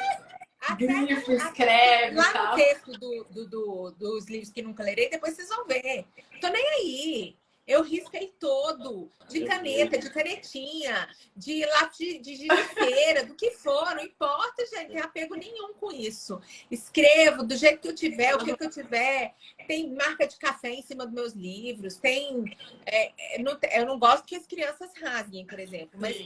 grifa, escreve lá e tal. no texto dos livros que nunca lerei, depois vocês vão ver. Tô nem aí. Eu risquei todo, de caneta, de canetinha, de lápis de giz de cera, do que for, não importa, gente, não tem apego nenhum com isso. Escrevo do jeito que eu tiver, o que eu tiver. Tem marca de café em cima dos meus livros, eu não gosto que as crianças rasguem, por exemplo, mas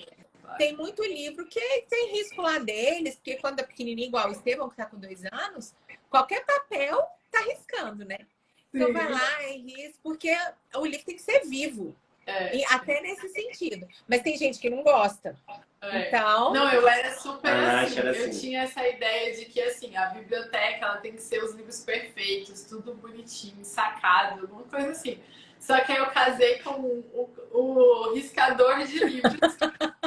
tem muito livro que tem risco lá deles, porque quando é pequenininho, igual o Estevão, que tá com 2 anos, qualquer papel tá riscando, né? Então vai lá e risca, porque o livro tem que ser vivo. E até nesse sentido. Mas tem gente que não gosta. Então... Não, eu era super assim. Era Eu tinha essa ideia de que assim, a biblioteca ela tem que ser os livros perfeitos, tudo bonitinho, sacado, alguma coisa assim. Só que aí eu casei com o riscador de livros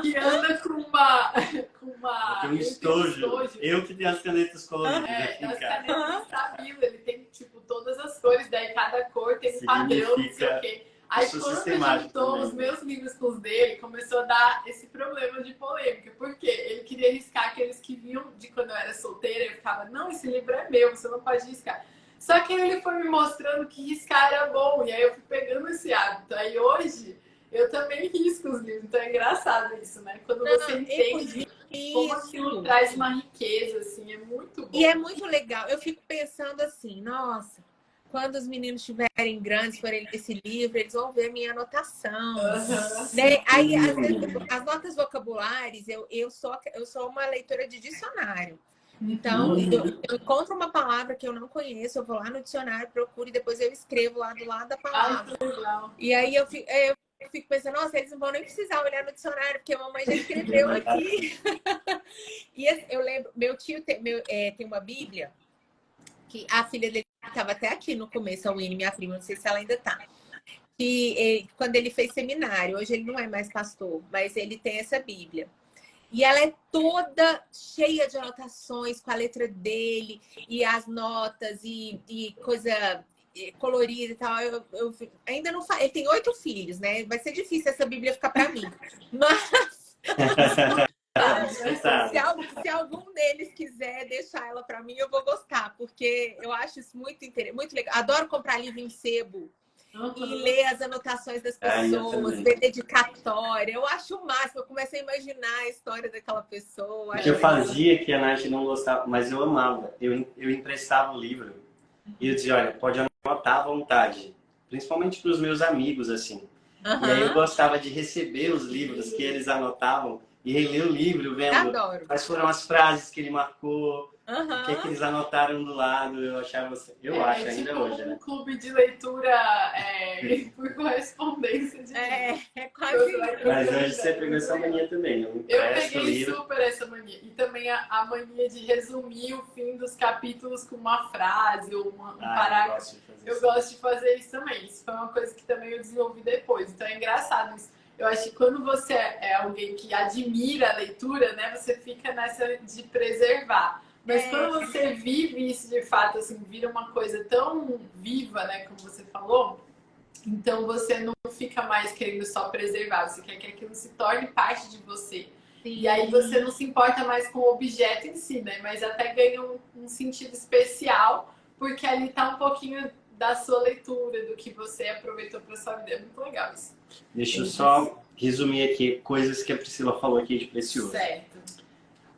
que anda com uma tem um estojo. Eu que tenho as canetas coloridas. As canetas Stabilo, ele tem tipo todas as cores, daí cada cor tem um padrão, não sei o quê. Aí quando juntou os meus livros com os dele, começou a dar esse problema de polêmica. Por quê? Ele queria riscar aqueles que vinham de quando eu era solteira, eu ficava, não, esse livro é meu, você não pode riscar. Só que ele foi me mostrando que riscar era bom, e aí eu fui pegando esse hábito. Aí hoje eu também risco os livros, então é engraçado isso, né? Quando você entende como aquilo traz uma riqueza, assim, é muito bom. E é muito legal. Eu fico pensando assim, nossa, quando os meninos estiverem grandes, forem ler esse livro, eles vão ver minha anotação. Né? Aí, às vezes, as notas vocabulares, eu sou uma leitora de dicionário. Então, eu encontro uma palavra que eu não conheço, eu vou lá no dicionário, procuro e depois eu escrevo lá do lado da palavra. E aí eu fico pensando, nossa, eles não vão nem precisar olhar no dicionário, porque a mamãe já escreveu aqui. E eu lembro, meu tio tem uma Bíblia, que a filha dele estava até aqui no começo, a Winnie, minha prima, não sei se ela ainda está. Quando ele fez seminário, hoje ele não é mais pastor, mas ele tem essa Bíblia. E ela é toda cheia de anotações com a letra dele, e as notas, e coisa colorida e tal. Eu ainda não faço. Ele tem 8 filhos, né? Vai ser difícil essa Bíblia ficar para mim. Mas se algum deles quiser deixar ela para mim, eu vou gostar, porque eu acho isso muito legal. Adoro comprar livro em sebo. E ler as anotações das pessoas, ver dedicatória. Eu acho o máximo. Eu comecei a imaginar a história daquela pessoa. O que eu fazia que a Nath não gostava, mas eu amava. Eu emprestava o livro e eu dizia, olha, pode anotar à vontade. Principalmente para os meus amigos, assim. E aí eu gostava de receber os livros que eles anotavam e reler o livro, vendo quais foram as frases que ele marcou, o que é que eles anotaram do lado. Eu achava, eu acho ainda tipo hoje, né? Um clube de leitura por correspondência de quase. Mas hoje você pegou essa mania também, né? Eu peguei super essa mania. E também a mania de resumir o fim dos capítulos com uma frase ou um parágrafo. Eu gosto de fazer isso também. Isso foi uma coisa que também eu desenvolvi depois. Então é engraçado isso. Eu acho que quando você é alguém que admira a leitura, né, você fica nessa de preservar. Mas quando você vive isso de fato, assim, vira uma coisa tão viva, né, como você falou, então você não fica mais querendo só preservar, você quer que aquilo se torne parte de você. Sim. E aí você não se importa mais com o objeto em si, né, mas até ganha um sentido especial, porque ali tá um pouquinho da sua leitura, do que você aproveitou para sua vida. É muito legal isso. Deixa eu só resumir aqui coisas que a Priscila falou aqui de precioso. Certo.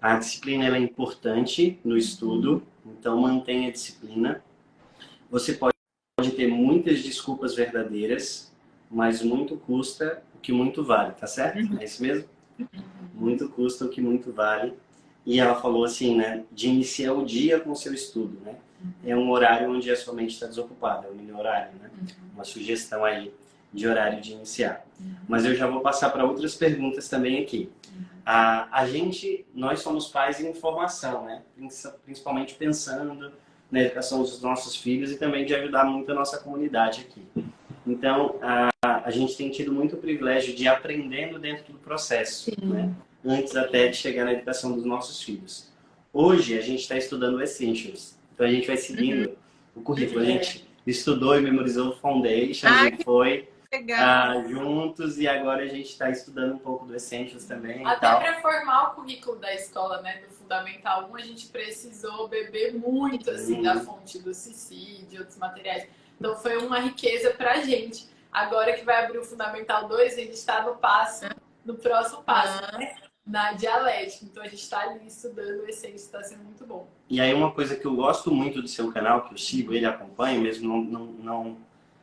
A disciplina ela é importante no estudo, então mantenha a disciplina. Você pode ter muitas desculpas verdadeiras, mas muito custa o que muito vale, tá certo? É isso mesmo? Muito custa o que muito vale. E ela falou assim, né, de iniciar o dia com o seu estudo, né? É um horário onde a sua mente está desocupada, é um mini horário, né? Uma sugestão aí de horário de iniciar. Mas eu já vou passar para outras perguntas também aqui. Nós somos pais em formação, né? Principalmente pensando na educação dos nossos filhos e também de ajudar muito a nossa comunidade aqui. Então, a gente tem tido muito privilégio de ir aprendendo dentro do processo, né? Antes até de chegar na educação dos nossos filhos. Hoje, a gente está estudando o Essentials. Então, a gente vai seguindo o currículo. A gente estudou e memorizou o Foundation, e foi juntos, e agora a gente está estudando um pouco do Essentials também. Até para formar o currículo da escola, né, do Fundamental 1, a gente precisou beber muito assim, da fonte do Cici, de outros materiais. Então, foi uma riqueza para a gente. Agora que vai abrir o Fundamental 2, a gente está no próximo passo, né? Na dialética. Então, a gente está ali estudando o Essêncio, está sendo muito bom. E aí, uma coisa que eu gosto muito do seu canal, que eu sigo ele, acompanho, mesmo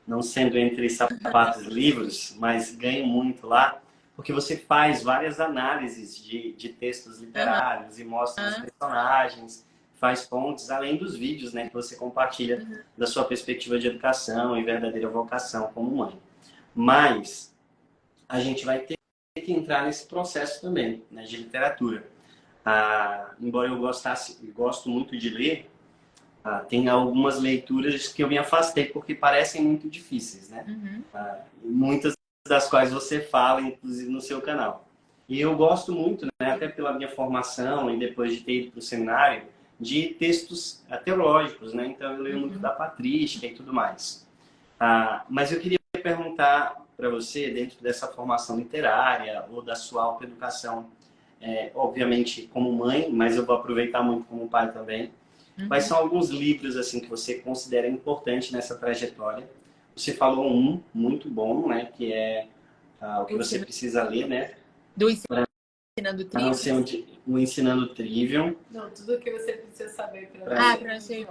não sendo entre sapatos e livros, mas ganho muito lá, porque você faz várias análises de textos literários e mostra os personagens, faz pontes, além dos vídeos, né, que você compartilha da sua perspectiva de educação e verdadeira vocação como mãe. Mas a gente vai ter que entrar nesse processo também, né, de literatura. Embora eu gosto muito de ler, tem algumas leituras que eu me afastei porque parecem muito difíceis, né? Muitas das quais você fala, inclusive no seu canal. E eu gosto muito, né, até pela minha formação e depois de ter ido para o seminário, de textos teológicos, né? Então eu leio muito da patrística e tudo mais. Mas eu queria perguntar para você, dentro dessa formação literária ou da sua autoeducação, obviamente como mãe, mas eu vou aproveitar muito como pai também. Quais são alguns livros assim que você considera importante nessa trajetória? Você falou um muito bom, né? Que é o que você precisa ler, né? Do Ensinando Trivium? O Ensinando Trivium. Não, tudo o que você precisa saber para para ser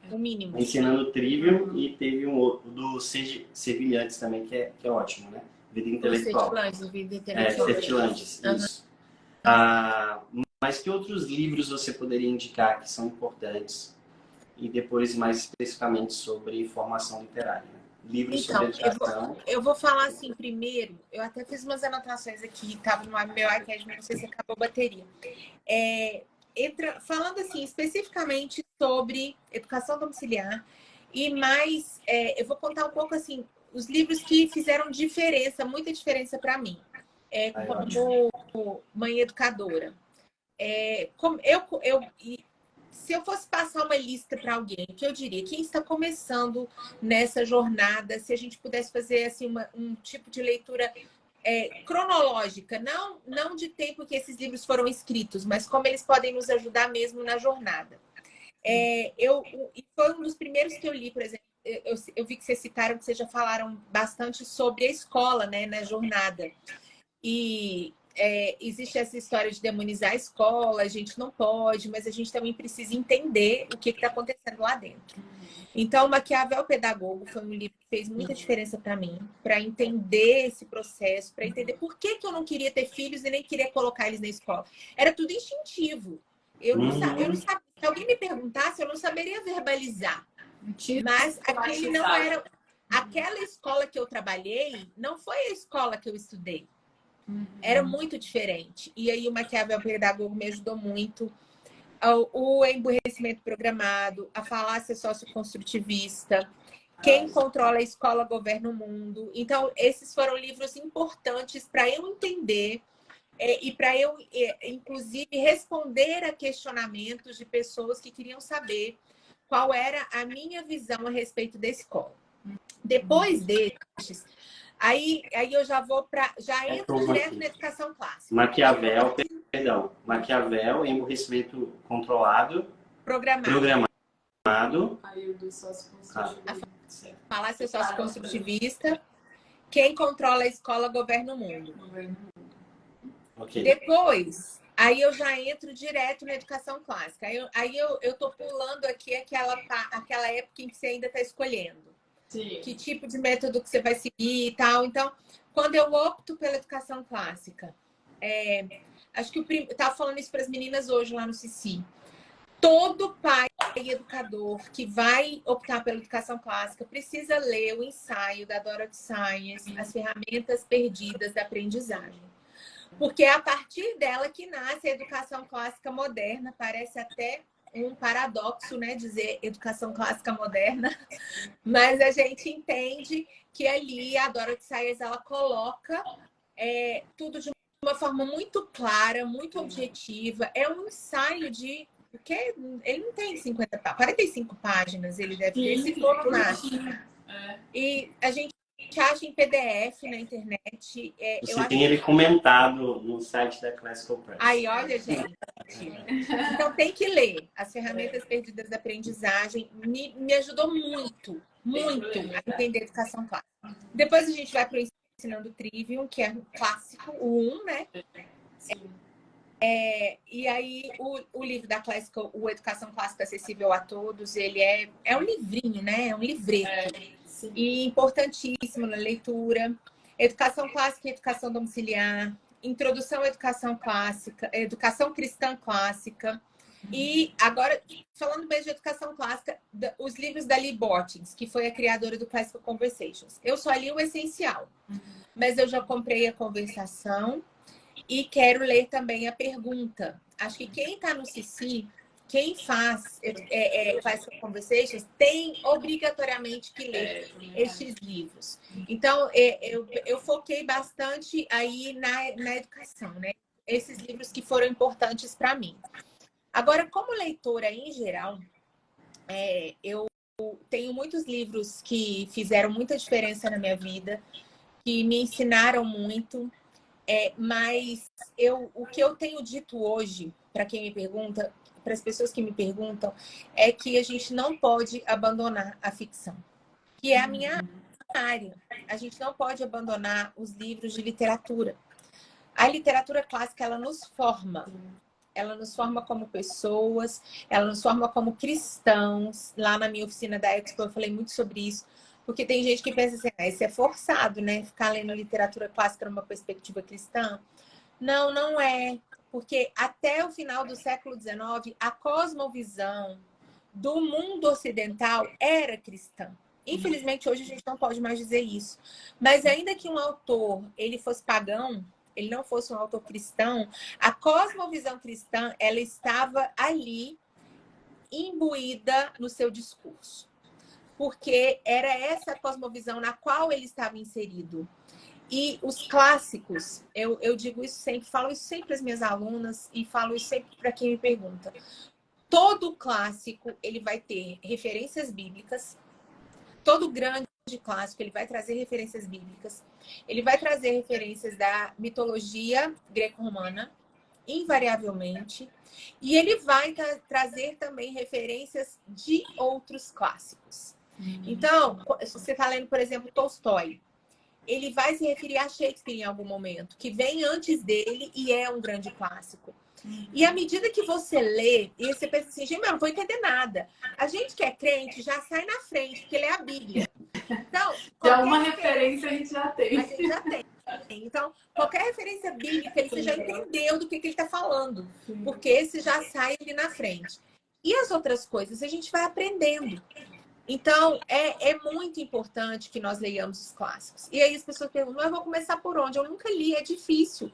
o mínimo. Ensinando Trivium, e teve um outro do Sevilhantes também, que é ótimo, né? Vida Intelectual. Vida Intelectual. Sertilantes, isso. Mas que outros livros você poderia indicar que são importantes? E depois, mais especificamente, sobre formação literária. Né? Livros sobre educação. Eu vou falar assim primeiro. Eu até fiz umas anotações aqui, estava no meu iPad, mas não sei se acabou a bateria. Falando assim, especificamente sobre educação domiciliar. E mais, eu vou contar um pouco assim, os livros que fizeram muita diferença para mim. Como mãe educadora. Se eu fosse passar uma lista para alguém, que eu diria, quem está começando nessa jornada, se a gente pudesse fazer assim, um tipo de leitura cronológica, não de tempo que esses livros foram escritos, mas como eles podem nos ajudar mesmo na jornada. Foi um dos primeiros que eu li, por exemplo, eu vi que vocês citaram, que vocês já falaram bastante sobre a escola, né, na jornada. E existe essa história de demonizar a escola, a gente não pode, mas a gente também precisa entender o que está acontecendo lá dentro. Então, Maquiavel Pedagogo foi um livro que fez muita diferença para mim, para entender esse processo, para entender por que eu não queria ter filhos e nem queria colocar eles na escola. Era tudo instintivo. Eu não sabia. Se alguém me perguntasse, eu não saberia verbalizar. Mas aquele não era... Aquela escola que eu trabalhei não foi a escola que eu estudei. Era muito diferente. E aí o Maquiavel Pedagogo me ajudou muito. O emburrecimento programado, a falácia socioconstrutivista, quem controla a escola governa o mundo. Então, esses foram livros importantes para eu entender e para eu, inclusive, responder a questionamentos de pessoas que queriam saber qual era a minha visão a respeito da escola. Depois desses... Aí eu já entro direto na educação clássica. Maquiavel, emburrecimento controlado, programado. Aí o do sócio-construtivista. Falácia socioconstrutivista. Quem controla a escola governa o mundo. Okay. Depois, aí eu já entro direto na educação clássica. Aí eu tô pulando aqui aquela época em que você ainda está escolhendo. Sim. Que tipo de método que você vai seguir e tal. Então, quando eu opto pela educação clássica, acho que eu estava falando isso para as meninas hoje lá no Cici. Todo pai e educador que vai optar pela educação clássica precisa ler o ensaio da Dorothy Sayers, As Ferramentas Perdidas da Aprendizagem. Porque é a partir dela que nasce a educação clássica moderna. Parece até um paradoxo, né, dizer educação clássica moderna, mas a gente entende que ali a Dorothy Sayers ela coloca tudo de uma forma muito clara, muito objetiva. É um ensaio de... Porque ele não tem 45 páginas, ele deve ter, se for no máximo. E a gente acha em PDF na internet. Você tem ele comentado no site da Classical Press. Aí, olha, gente. Então, tem que ler. As Ferramentas Perdidas da Aprendizagem me ajudou muito, muito a entender a educação clássica. Depois a gente vai para o Ensinando Trivium, que é clássico, o 1, né? Sim. E aí, o livro da Classical, o Educação Clássica Acessível a Todos, ele é um livrinho, né? É um livreto. E importantíssimo na leitura. Educação Clássica e Educação Domiciliar. Introdução à Educação Clássica. Educação Cristã Clássica. E agora, falando mesmo de Educação Clássica, os livros da Lee Bortins, que foi a criadora do Classical Conversations. Eu só li o essencial. Mas eu já comprei a Conversação. E quero ler também a pergunta. Acho que quem está no CC, quem faz Conversations, tem obrigatoriamente que ler estes livros. Então, eu foquei bastante aí na educação, né? Esses livros que foram importantes para mim. Agora, como leitora em geral, eu tenho muitos livros que fizeram muita diferença na minha vida, que me ensinaram muito. Mas o que eu tenho dito hoje, para quem me pergunta, para as pessoas que me perguntam, é que a gente não pode abandonar a ficção, que é a minha área. A gente não pode abandonar os livros de literatura. A literatura clássica, ela nos forma. Ela nos forma como pessoas, ela nos forma como cristãos. Lá na minha oficina da Expo, eu falei muito sobre isso. Porque tem gente que pensa assim, isso é forçado, né? Ficar lendo literatura clássica numa perspectiva cristã. Não, não é. Porque até o final do século XIX, a cosmovisão do mundo ocidental era cristã. Infelizmente, hoje a gente não pode mais dizer isso. Mas ainda que um autor ele fosse pagão, ele não fosse um autor cristão, a cosmovisão cristã ela estava ali, imbuída no seu discurso. Porque era essa cosmovisão na qual ele estava inserido. E os clássicos, eu digo isso sempre, falo isso sempre para as minhas alunas e falo isso sempre para quem me pergunta. Todo clássico, ele vai ter referências bíblicas. Todo grande clássico, ele vai trazer referências bíblicas. Ele vai trazer referências da mitologia greco-romana, invariavelmente. E ele vai trazer também referências de outros clássicos. Então, se você está lendo, por exemplo, Tolstói, ele vai se referir a Shakespeare em algum momento, que vem antes dele e é um grande clássico. E à medida que você lê, e você pensa assim, gente, eu não vou entender nada. A gente que é crente já sai na frente, porque lê a Bíblia. Então, já uma referência a gente já tem. A gente já tem. Então, qualquer referência bíblica, você já entendeu do que ele está falando. Porque esse já sai ali na frente. E as outras coisas a gente vai aprendendo. Então, é muito importante que nós leiamos os clássicos. E aí as pessoas perguntam, mas eu vou começar por onde? Eu nunca li, é difícil.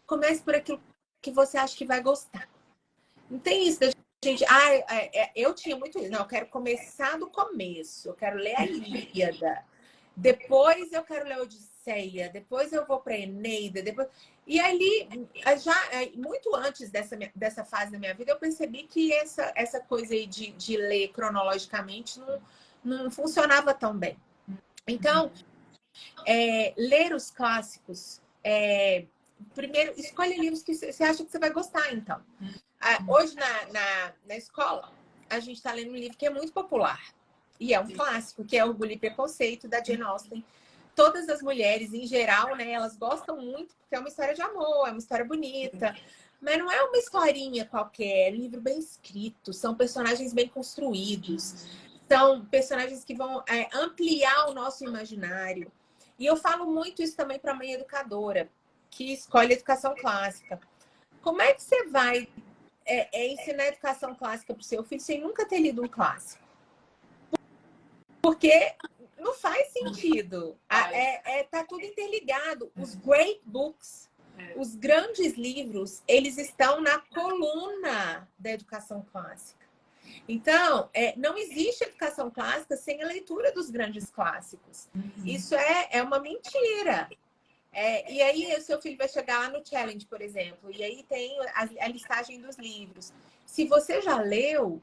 Comece por aquilo que você acha que vai gostar. Não tem isso da gente... eu tinha muito isso. Não, eu quero começar do começo. Eu quero ler a Ilíada. Depois eu quero ler a Odisseia. Depois eu vou para a Eneida. Depois... E ali, muito antes dessa fase da minha vida, eu percebi que essa coisa aí de ler cronologicamente não funcionava tão bem. Então, ler os clássicos... primeiro, escolhe livros que você acha que você vai gostar, então. Hoje, na escola, a gente está lendo um livro que é muito popular. E é um clássico, que é Orgulho e Preconceito, da Jane Austen. Todas as mulheres, em geral, né, elas gostam muito, porque é uma história de amor, é uma história bonita. Mas não é uma historinha qualquer, é um livro bem escrito, são personagens bem construídos. São personagens que vão ampliar o nosso imaginário. E eu falo muito isso também para a mãe educadora, que escolhe a educação clássica. Como é que você vai ensinar educação clássica para o seu filho sem nunca ter lido um clássico? Porque não faz sentido. Tá tudo interligado. Os great books, os grandes livros, eles estão na coluna da educação clássica. Então, não existe educação clássica sem a leitura dos grandes clássicos. Isso é uma mentira. E aí, o seu filho vai chegar lá no Challenge, por exemplo, e aí tem a listagem dos livros. Se você já leu,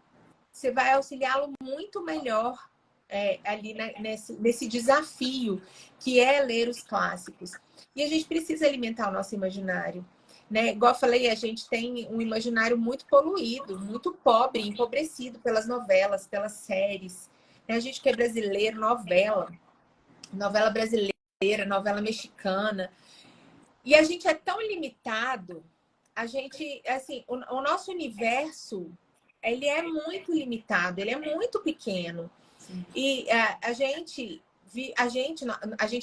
você vai auxiliá-lo muito melhor ali nesse desafio, que é ler os clássicos. E a gente precisa alimentar o nosso imaginário. Né? Igual eu falei, a gente tem um imaginário muito poluído, muito pobre, empobrecido pelas novelas, pelas séries. A gente que é brasileiro, novela brasileira, novela mexicana. E a gente é tão limitado, a gente, assim, o nosso universo, ele é muito limitado, ele é muito pequeno. Sim. E a gente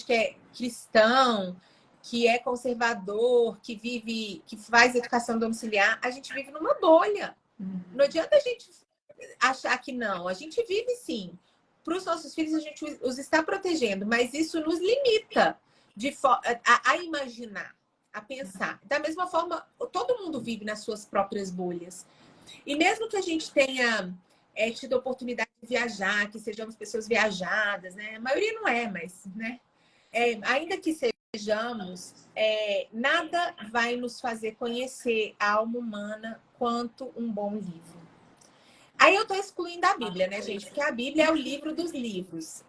que é cristão, que é conservador, que faz educação domiciliar, a gente vive numa bolha. Não adianta a gente achar que não. A gente vive sim. Para os nossos filhos, a gente os está protegendo, mas isso nos limita a imaginar, a pensar. Da mesma forma, todo mundo vive nas suas próprias bolhas. E mesmo que a gente tenha tido a oportunidade de viajar, que sejamos pessoas viajadas, né? A maioria não é, mas, né? Ainda que sejamos, nada vai nos fazer conhecer a alma humana quanto um bom livro. Aí eu estou excluindo a Bíblia, né, gente? Porque a Bíblia é o livro dos livros.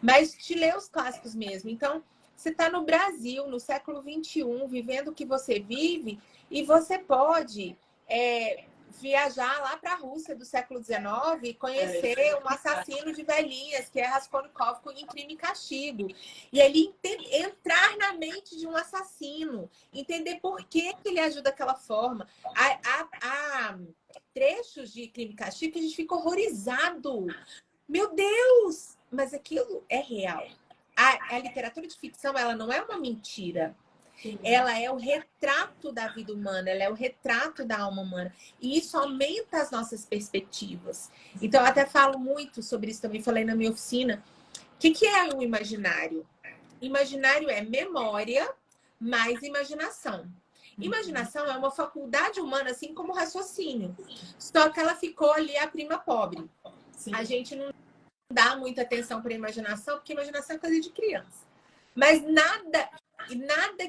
Mas te lê os clássicos mesmo. Então, você está no Brasil, no século XXI, vivendo o que você vive, e você pode viajar lá para a Rússia do século XIX e conhecer um assassino de velhinhas, que é Raskolnikov, em Crime e Castigo. E ele entrar na mente de um assassino, entender por que ele agiu daquela forma. Há trechos de Crime e Castigo que a gente fica horrorizado. Meu Deus! Mas aquilo é real. A literatura de ficção, ela não é uma mentira. Ela é o retrato da vida humana, ela é o retrato da alma humana. E isso aumenta as nossas perspectivas. Então, eu até falo muito sobre isso também, falei na minha oficina. O que é o imaginário? Imaginário é memória mais imaginação. Imaginação é uma faculdade humana, assim como o raciocínio. Só que ela ficou ali a prima pobre. Sim. A gente não dá muita atenção para a imaginação, porque imaginação é coisa de criança. Mas nada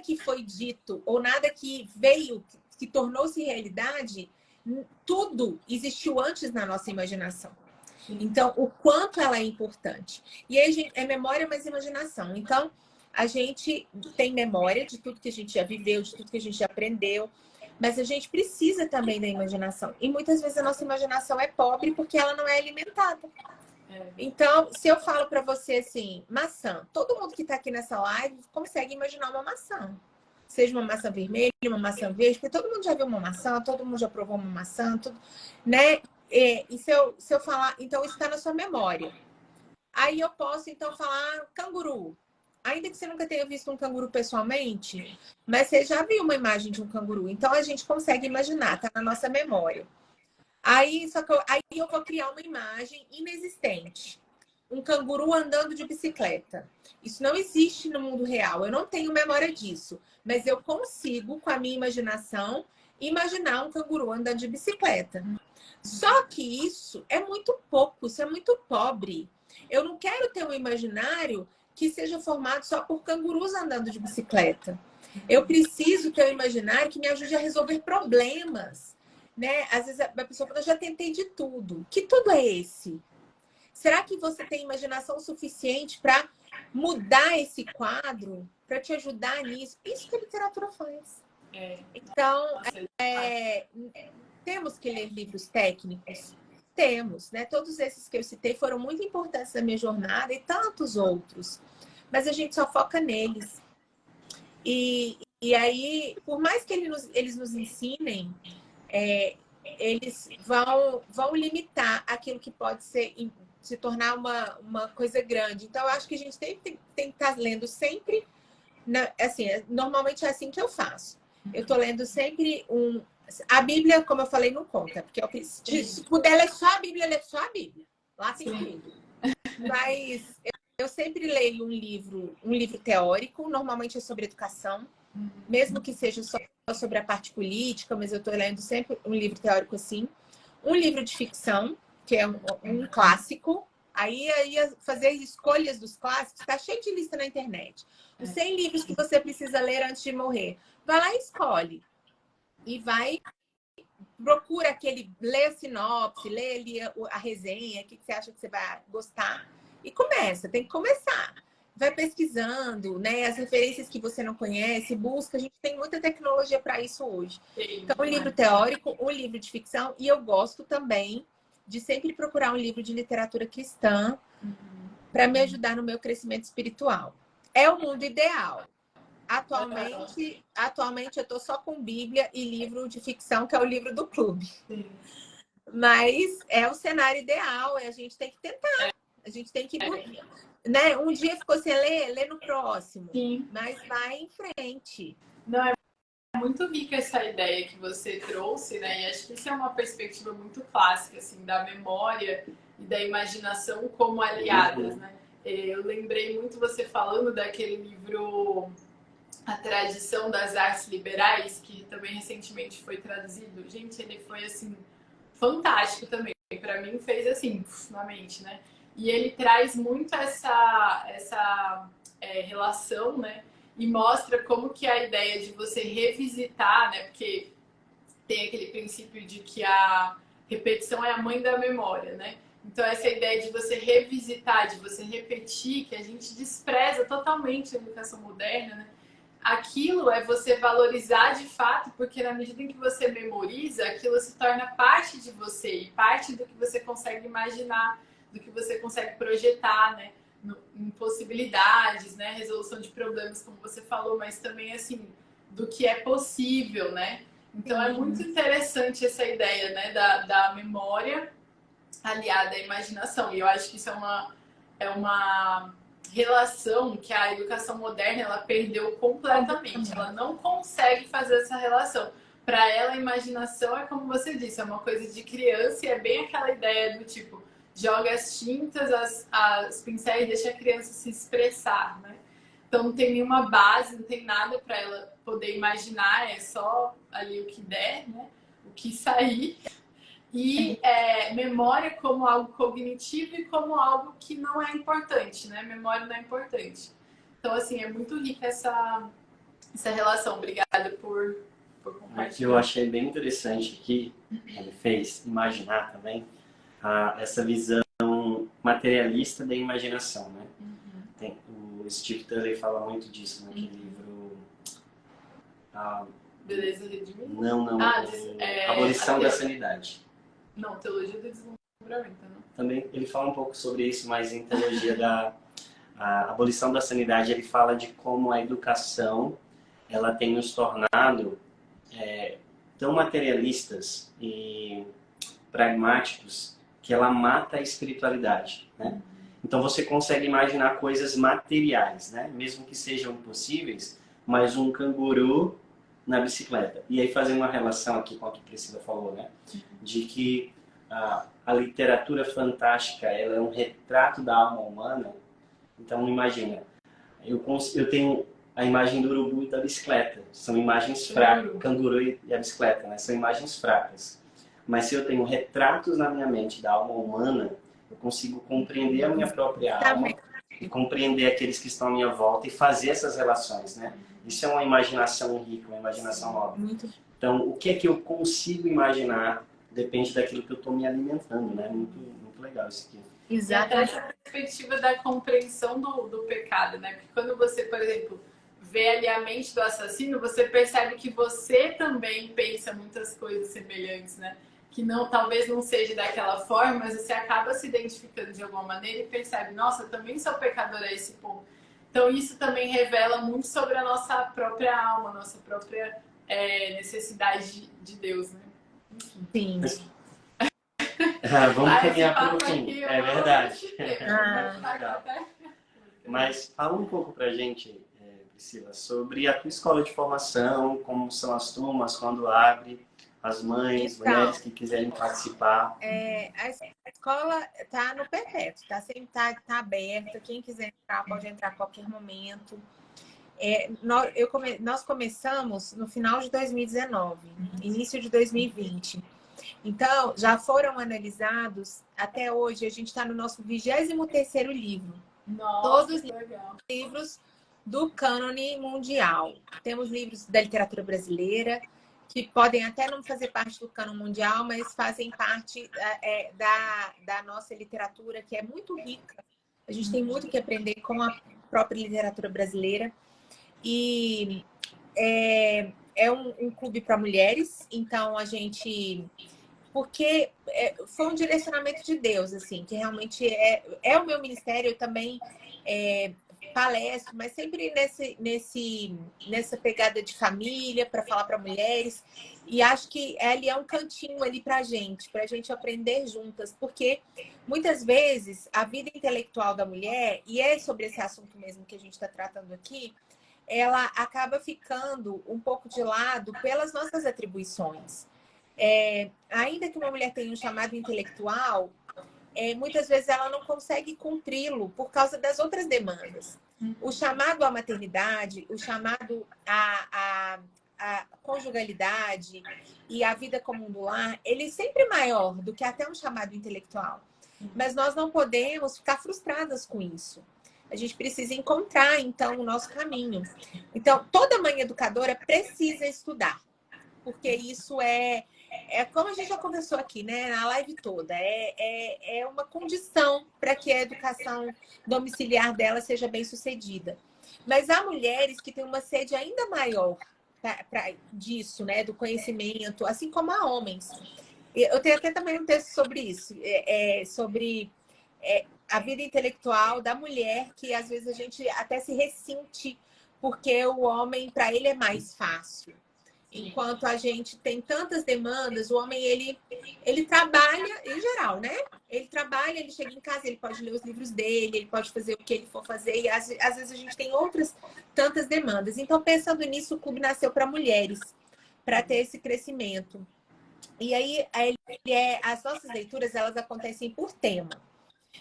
que foi dito, ou nada que veio, que tornou-se realidade, tudo existiu antes na nossa imaginação. Então, o quanto ela é importante. E aí, é memória mais imaginação. Então, a gente tem memória de tudo que a gente já viveu, de tudo que a gente já aprendeu, mas a gente precisa também da imaginação. E muitas vezes a nossa imaginação é pobre porque ela não é alimentada. Então, se eu falo para você assim, maçã, todo mundo que está aqui nessa live consegue imaginar uma maçã. Seja uma maçã vermelha, uma maçã verde, porque todo mundo já viu uma maçã, todo mundo já provou uma maçã, tudo, né? E se eu falar, então isso está na sua memória. Aí eu posso, então, falar canguru. Ainda que você nunca tenha visto um canguru pessoalmente, mas você já viu uma imagem de um canguru. Então, a gente consegue imaginar, está na nossa memória. Aí eu vou criar uma imagem inexistente. Um canguru andando de bicicleta. Isso não existe no mundo real. Eu não tenho memória disso. Mas eu consigo, com a minha imaginação, imaginar um canguru andando de bicicleta. Só que isso é muito pouco, isso é muito pobre. Eu não quero ter um imaginário que seja formado só por cangurus andando de bicicleta. Eu preciso ter um imaginário que me ajude a resolver problemas. Né? Às vezes a pessoa fala, eu já tentei de tudo. Que tudo é esse? Será que você tem imaginação suficiente para mudar esse quadro? Para te ajudar nisso? Isso que a literatura faz. Então, temos que ler livros técnicos? Temos, né? Todos esses que eu citei foram muito importantes na minha jornada e tantos outros. Mas a gente só foca neles. E aí, por mais que eles nos ensinem, eles vão limitar aquilo que pode se tornar uma coisa grande. Então, eu acho que a gente tem que estar lendo sempre. Assim, normalmente é assim que eu faço. Eu tô lendo sempre a Bíblia, como eu falei, não conta, porque se puder ler só a Bíblia, ler só a Bíblia. Lá tem tudo. Mas eu sempre leio um livro teórico, normalmente é sobre educação, mesmo que seja só sobre a parte política, mas eu tô lendo sempre um livro teórico assim. Um livro de ficção, que é um clássico. Aí fazer as escolhas dos clássicos, está cheio de lista na internet. Os 100 livros que você precisa ler antes de morrer. Vai lá e escolhe. E procura lê a sinopse, lê ali a resenha, o que você acha que você vai gostar. E começa, tem que começar. Vai pesquisando, né? As referências que você não conhece, busca. A gente tem muita tecnologia para isso hoje. Então, um livro teórico, um livro de ficção. E eu gosto também de sempre procurar um livro de literatura cristã para me ajudar no meu crescimento espiritual. É o mundo ideal. Atualmente eu estou só com Bíblia e livro de ficção, que é o livro do clube. Sim. Mas é o cenário ideal, a gente tem que tentar. A gente tem que... Né? Um dia ficou sem ler, lê no próximo. Sim. Mas vai em frente. Não, é muito rica essa ideia que você trouxe, né? E acho que isso é uma perspectiva muito clássica, assim, da memória e da imaginação como aliadas, né? Eu lembrei muito você falando daquele livro A Tradição das Artes Liberais, que também recentemente foi traduzido. Gente, ele foi, assim, fantástico também. Para mim, fez, assim, na mente, né? E ele traz muito essa relação, né? E mostra como que a ideia de você revisitar, né? Porque tem aquele princípio de que a repetição é a mãe da memória, né? Então, essa ideia de você revisitar, de você repetir, que a gente despreza totalmente a educação moderna, né? Aquilo é você valorizar de fato, porque na medida em que você memoriza, aquilo se torna parte de você e parte do que você consegue imaginar, do que você consegue projetar, né? Em possibilidades, né? Resolução de problemas, como você falou, mas também, assim, do que é possível, né? Então, é muito interessante essa ideia, né? Da memória aliada à imaginação. E eu acho que isso é uma relação que a educação moderna ela perdeu completamente. Ela não consegue fazer essa relação. Para ela, a imaginação é como você disse, é uma coisa de criança e é bem aquela ideia do tipo, joga as tintas, as pincéis e deixa a criança se expressar, né? Então não tem nenhuma base, não tem nada para ela poder imaginar, é só ali o que der, né? O que sair. E memória como algo cognitivo e como algo que não é importante, né? Memória não é importante. Então, assim, é muito rica essa relação. Obrigada por compartilhar. Eu achei bem interessante que ele fez imaginar também essa visão materialista da imaginação, né? O Steve Turley fala muito disso naquele livro... Beleza Redimida? Não. Abolição da Sanidade. Não, Teologia do Deslumbramento, não? Também ele fala um pouco sobre isso, mas em Teologia da Abolição da Sanidade ele fala de como a educação ela tem nos tornado tão materialistas e pragmáticos que ela mata a espiritualidade, né? Então você consegue imaginar coisas materiais, né? Mesmo que sejam impossíveis, mas um canguru na bicicleta. E aí fazer uma relação aqui com o que a Priscila falou, né? De que a literatura fantástica ela é um retrato da alma humana. Então imagina, eu tenho a imagem do urubu e da bicicleta. São imagens fracas. Canguru e a bicicleta, né? São imagens fracas. Mas se eu tenho retratos na minha mente da alma humana, eu consigo compreender a minha própria alma e compreender aqueles que estão à minha volta e fazer essas relações, né? Isso é uma imaginação rica, uma imaginação nova. Então, o que é que eu consigo imaginar depende daquilo que eu estou me alimentando, né? Muito legal isso aqui. Exato. Essa perspectiva da compreensão do pecado, né? Porque quando você, por exemplo, vê ali a mente do assassino, você percebe que você também pensa muitas coisas semelhantes, né? Que talvez não seja daquela forma, mas você acaba se identificando de alguma maneira e percebe, nossa, eu também sou pecador a esse ponto. Então isso também revela muito sobre a nossa própria alma, nossa própria necessidade de Deus, né? Sim. Vamos caminhar para o fim. É verdade. Mas fala um pouco pra gente, Priscila, sobre a tua escola de formação, como são as turmas, quando abre, as mães, Então, mulheres que quiserem participar. A escola está no perpétuo, está sempre tá aberta. Quem quiser entrar pode entrar a qualquer momento. Nós começamos no final de 2019, início de 2020. Então, já foram analisados, até hoje, a gente está no nosso 23º livro. Nossa, Todos os legal. livros do cânone mundial. Temos livros da literatura brasileira, que podem até não fazer parte do cânone mundial, mas fazem parte da nossa literatura, que é muito rica. A gente tem muito que aprender com a própria literatura brasileira. E é um clube para mulheres, então a gente... Porque foi um direcionamento de Deus, assim, que realmente é o meu ministério. Eu também palestro, mas sempre nessa pegada de família, para falar para mulheres. E acho que ele é um cantinho ali para a gente aprender juntas, porque muitas vezes a vida intelectual da mulher, e é sobre esse assunto mesmo que a gente está tratando aqui, ela acaba ficando um pouco de lado pelas nossas atribuições. Ainda que uma mulher tenha um chamado intelectual, muitas vezes ela não consegue cumpri-lo por causa das outras demandas. O chamado à maternidade, o chamado à conjugalidade e à vida comum do lar, ele é sempre maior do que até um chamado intelectual. Mas nós não podemos ficar frustradas com isso. A gente precisa encontrar, então, o nosso caminho. Então, toda mãe educadora precisa estudar, porque isso como a gente já conversou aqui, né, na live toda, é uma condição para que a educação domiciliar dela seja bem sucedida. Mas há mulheres que têm uma sede ainda maior disso, né, do conhecimento, assim como há homens. Eu tenho até também um texto sobre isso, sobre a vida intelectual da mulher, que às vezes a gente até se ressente, porque o homem, para ele, é mais fácil. Enquanto a gente tem tantas demandas, o homem, ele trabalha, em geral, né? Ele trabalha, ele chega em casa, ele pode ler os livros dele, ele pode fazer o que ele for fazer, e às vezes a gente tem outras tantas demandas. Então, pensando nisso, o clube nasceu para mulheres, para ter esse crescimento. E aí, as nossas leituras, elas acontecem por tema.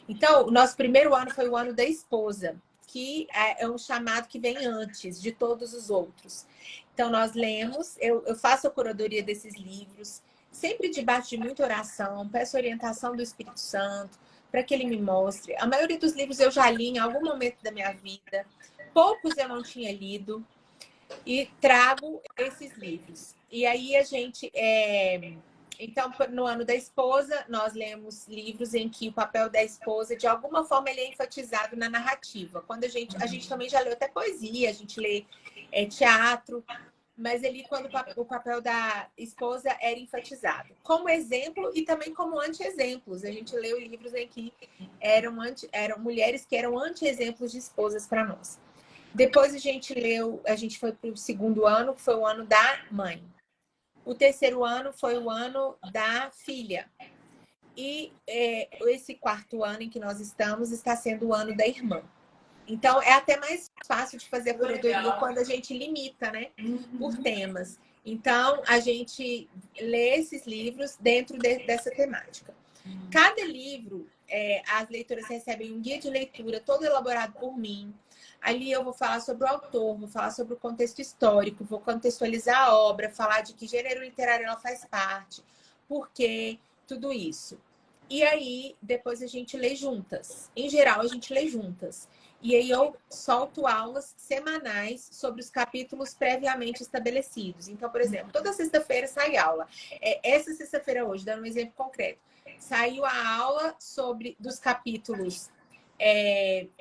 Então, o nosso primeiro ano foi o ano da esposa, que é um chamado que vem antes de todos os outros. Então, nós lemos, eu faço a curadoria desses livros, sempre debaixo de muita oração, peço orientação do Espírito Santo, para que ele me mostre. A maioria dos livros eu já li em algum momento da minha vida, poucos eu não tinha lido, e trago esses livros. E aí a gente... Então, no ano da esposa, nós lemos livros em que o papel da esposa, de alguma forma, ele é enfatizado na narrativa. Quando a gente também já leu até poesia, a gente lê teatro, mas ali quando o papel da esposa era enfatizado. Como exemplo e também como anti-exemplos. A gente leu livros em que eram mulheres que eram anti-exemplos de esposas para nós. Depois a gente foi para o segundo ano, que foi o ano da mãe. O terceiro ano foi o ano da filha. E esse quarto ano em que nós estamos está sendo o ano da irmã. Então, é até mais fácil de fazer a curadoria quando a gente limita, né? Por temas. Então, a gente lê esses livros dentro dessa temática. Cada livro, as leitoras recebem um guia de leitura todo elaborado por mim. Ali eu vou falar sobre o autor, vou falar sobre o contexto histórico, vou contextualizar a obra, falar de que gênero literário ela faz parte, por quê, tudo isso. E aí, depois a gente lê juntas. Em geral, a gente lê juntas. E aí eu solto aulas semanais sobre os capítulos previamente estabelecidos. Então, por exemplo, toda sexta-feira sai aula. Essa sexta-feira hoje, dando um exemplo concreto, saiu a aula dos capítulos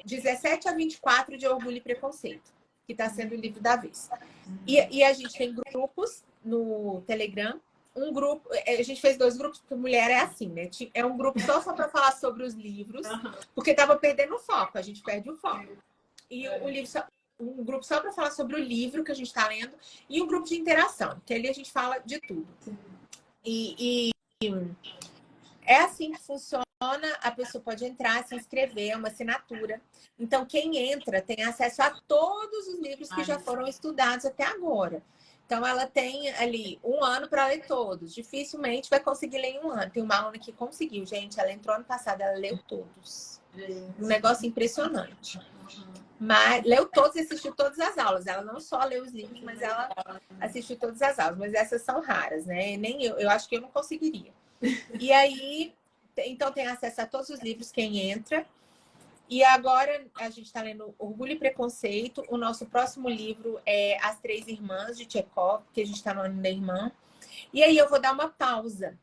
17 a 24 de Orgulho e Preconceito, que está sendo o livro da vez. E a gente tem grupos no Telegram. Um grupo, a gente fez 2 grupos, porque mulher é assim, né? É um grupo só para falar sobre os livros, porque estava perdendo o foco, a gente perde o foco. E um grupo só para falar sobre o livro que a gente está lendo, e um grupo de interação, que ali a gente fala de tudo. E é assim que funciona a pessoa pode entrar, se inscrever, é uma assinatura. Então, quem entra tem acesso a todos os livros que já foram estudados até agora. Então, ela tem ali 1 ano para ler todos. Dificilmente vai conseguir ler em 1 ano. Tem uma aluna que conseguiu, gente. Ela entrou ano passado, ela leu todos. Um negócio impressionante. Mas leu todos e assistiu todas as aulas. Ela não só leu os livros, mas ela assistiu todas as aulas. Mas essas são raras, né? Nem eu acho que eu não conseguiria. E aí, então tem acesso a todos os livros quem entra. E agora a gente está lendo Orgulho e Preconceito. O nosso próximo livro é As Três Irmãs, de Tchekov, porque a gente está no ano da irmã. E aí eu vou dar uma pausa.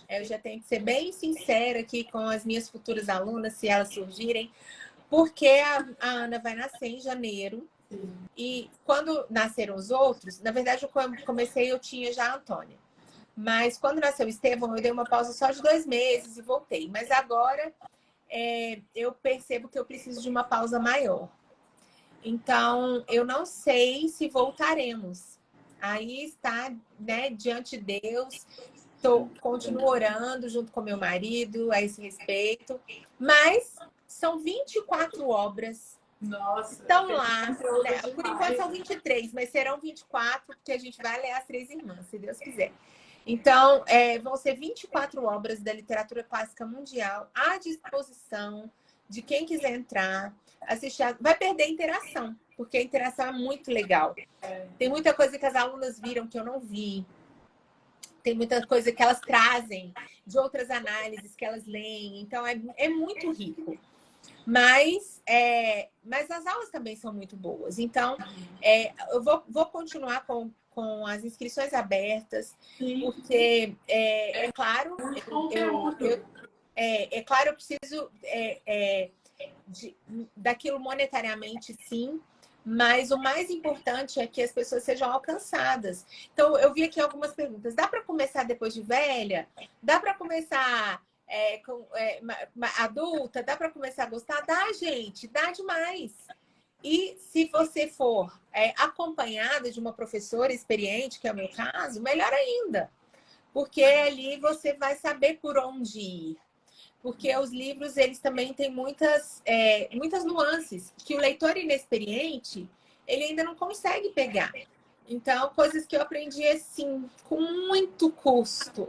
Eu já tenho que ser bem sincera aqui com as minhas futuras alunas, se elas surgirem, porque a Ana vai nascer em janeiro. E quando nasceram os outros, na verdade, eu comecei, eu tinha já a Antônia. Mas quando nasceu o Estevão, eu dei uma pausa só de 2 meses e voltei. Mas agora eu percebo que eu preciso de uma pausa maior. Então, eu não sei se voltaremos. Aí está, né, diante de Deus. Continuo orando junto com meu marido a esse respeito. Mas são 24 obras. Nossa, estão lá. Né? Por enquanto são 23, mas serão 24, porque a gente vai ler As Três Irmãs, se Deus quiser. Então, vão ser 24 obras da literatura clássica mundial à disposição de quem quiser entrar, assistir. Vai perder a interação, porque a interação é muito legal. Tem muita coisa que as alunas viram que eu não vi. Tem muita coisa que elas trazem de outras análises que elas leem. Então, é muito rico. Mas as aulas também são muito boas. Então, eu vou continuar com as inscrições abertas, porque é claro, eu preciso daquilo monetariamente, sim, mas o mais importante é que as pessoas sejam alcançadas. Então, eu vi aqui algumas perguntas. Dá para começar depois de velha? Dá para começar adulta? Dá para começar a gostar? Dá, gente, dá demais. E se você for acompanhada de uma professora experiente, que é o meu caso, melhor ainda. Porque ali você vai saber por onde ir. Porque os livros, eles também têm muitas nuances que o leitor inexperiente, ele ainda não consegue pegar. Então, coisas que eu aprendi assim, com muito custo,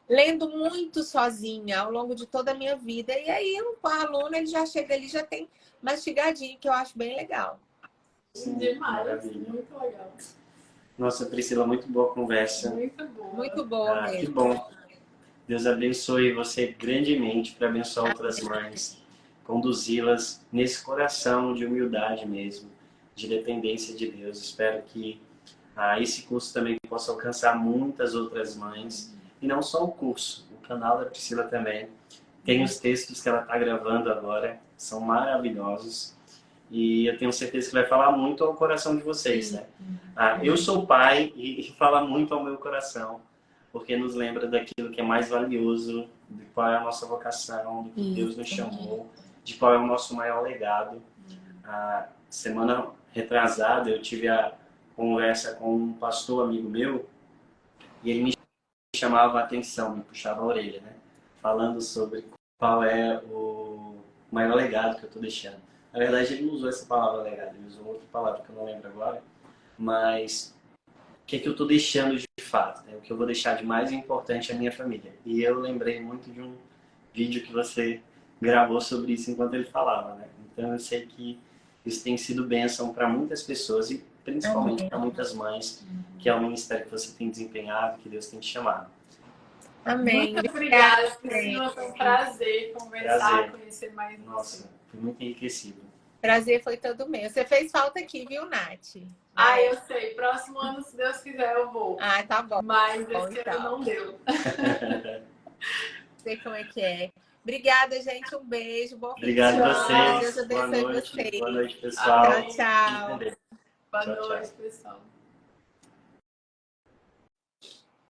lendo muito sozinha ao longo de toda a minha vida. E aí, o aluno, ele já chega ali, já tem mastigadinho, que eu acho bem legal. Sim, demais, muito legal. Nossa, Priscila, muito boa conversa. Muito boa. Muito boa mesmo. Que bom. Deus abençoe você grandemente para abençoar outras mães, conduzi-las nesse coração de humildade mesmo, de dependência de Deus. Espero que esse curso também possa alcançar muitas outras mães. E não só o curso, o canal da Priscila também. Tem os textos que ela está gravando agora, são maravilhosos. E eu tenho certeza que vai falar muito ao coração de vocês, né? Eu sou pai e fala muito ao meu coração, porque nos lembra daquilo que é mais valioso, de qual é a nossa vocação, do que Deus nos chamou, de qual é o nosso maior legado. Semana retrasada eu tive a conversa com um pastor amigo meu e ele me chamava a atenção, me puxava a orelha, né? Falando sobre qual é o maior legado que eu estou deixando. Na verdade, ele não usou essa palavra legado, ele usou outra palavra que eu não lembro agora, mas o que é que eu estou deixando de fato, né? O que eu vou deixar de mais importante é a minha família. E eu lembrei muito de um vídeo que você gravou sobre isso enquanto ele falava, né? Então eu sei que isso tem sido bênção para muitas pessoas e principalmente para muitas mães, que é o ministério que você tem desempenhado, que Deus tem te chamado. Amém. Muito obrigada, Priscila. Foi um prazer conversar, conhecer mais. Nossa, foi muito enriquecido. Prazer foi todo meu. Você fez falta aqui, viu, Nath? Eu sei. Próximo ano, se Deus quiser, eu vou. Tá bom. Mas esse ano não deu. Sei como é que é. Obrigada, gente. Um beijo. Bom fim de Obrigado a vocês. Deus abençoe vocês. Boa noite, pessoal. Tchau. Boa noite, pessoal.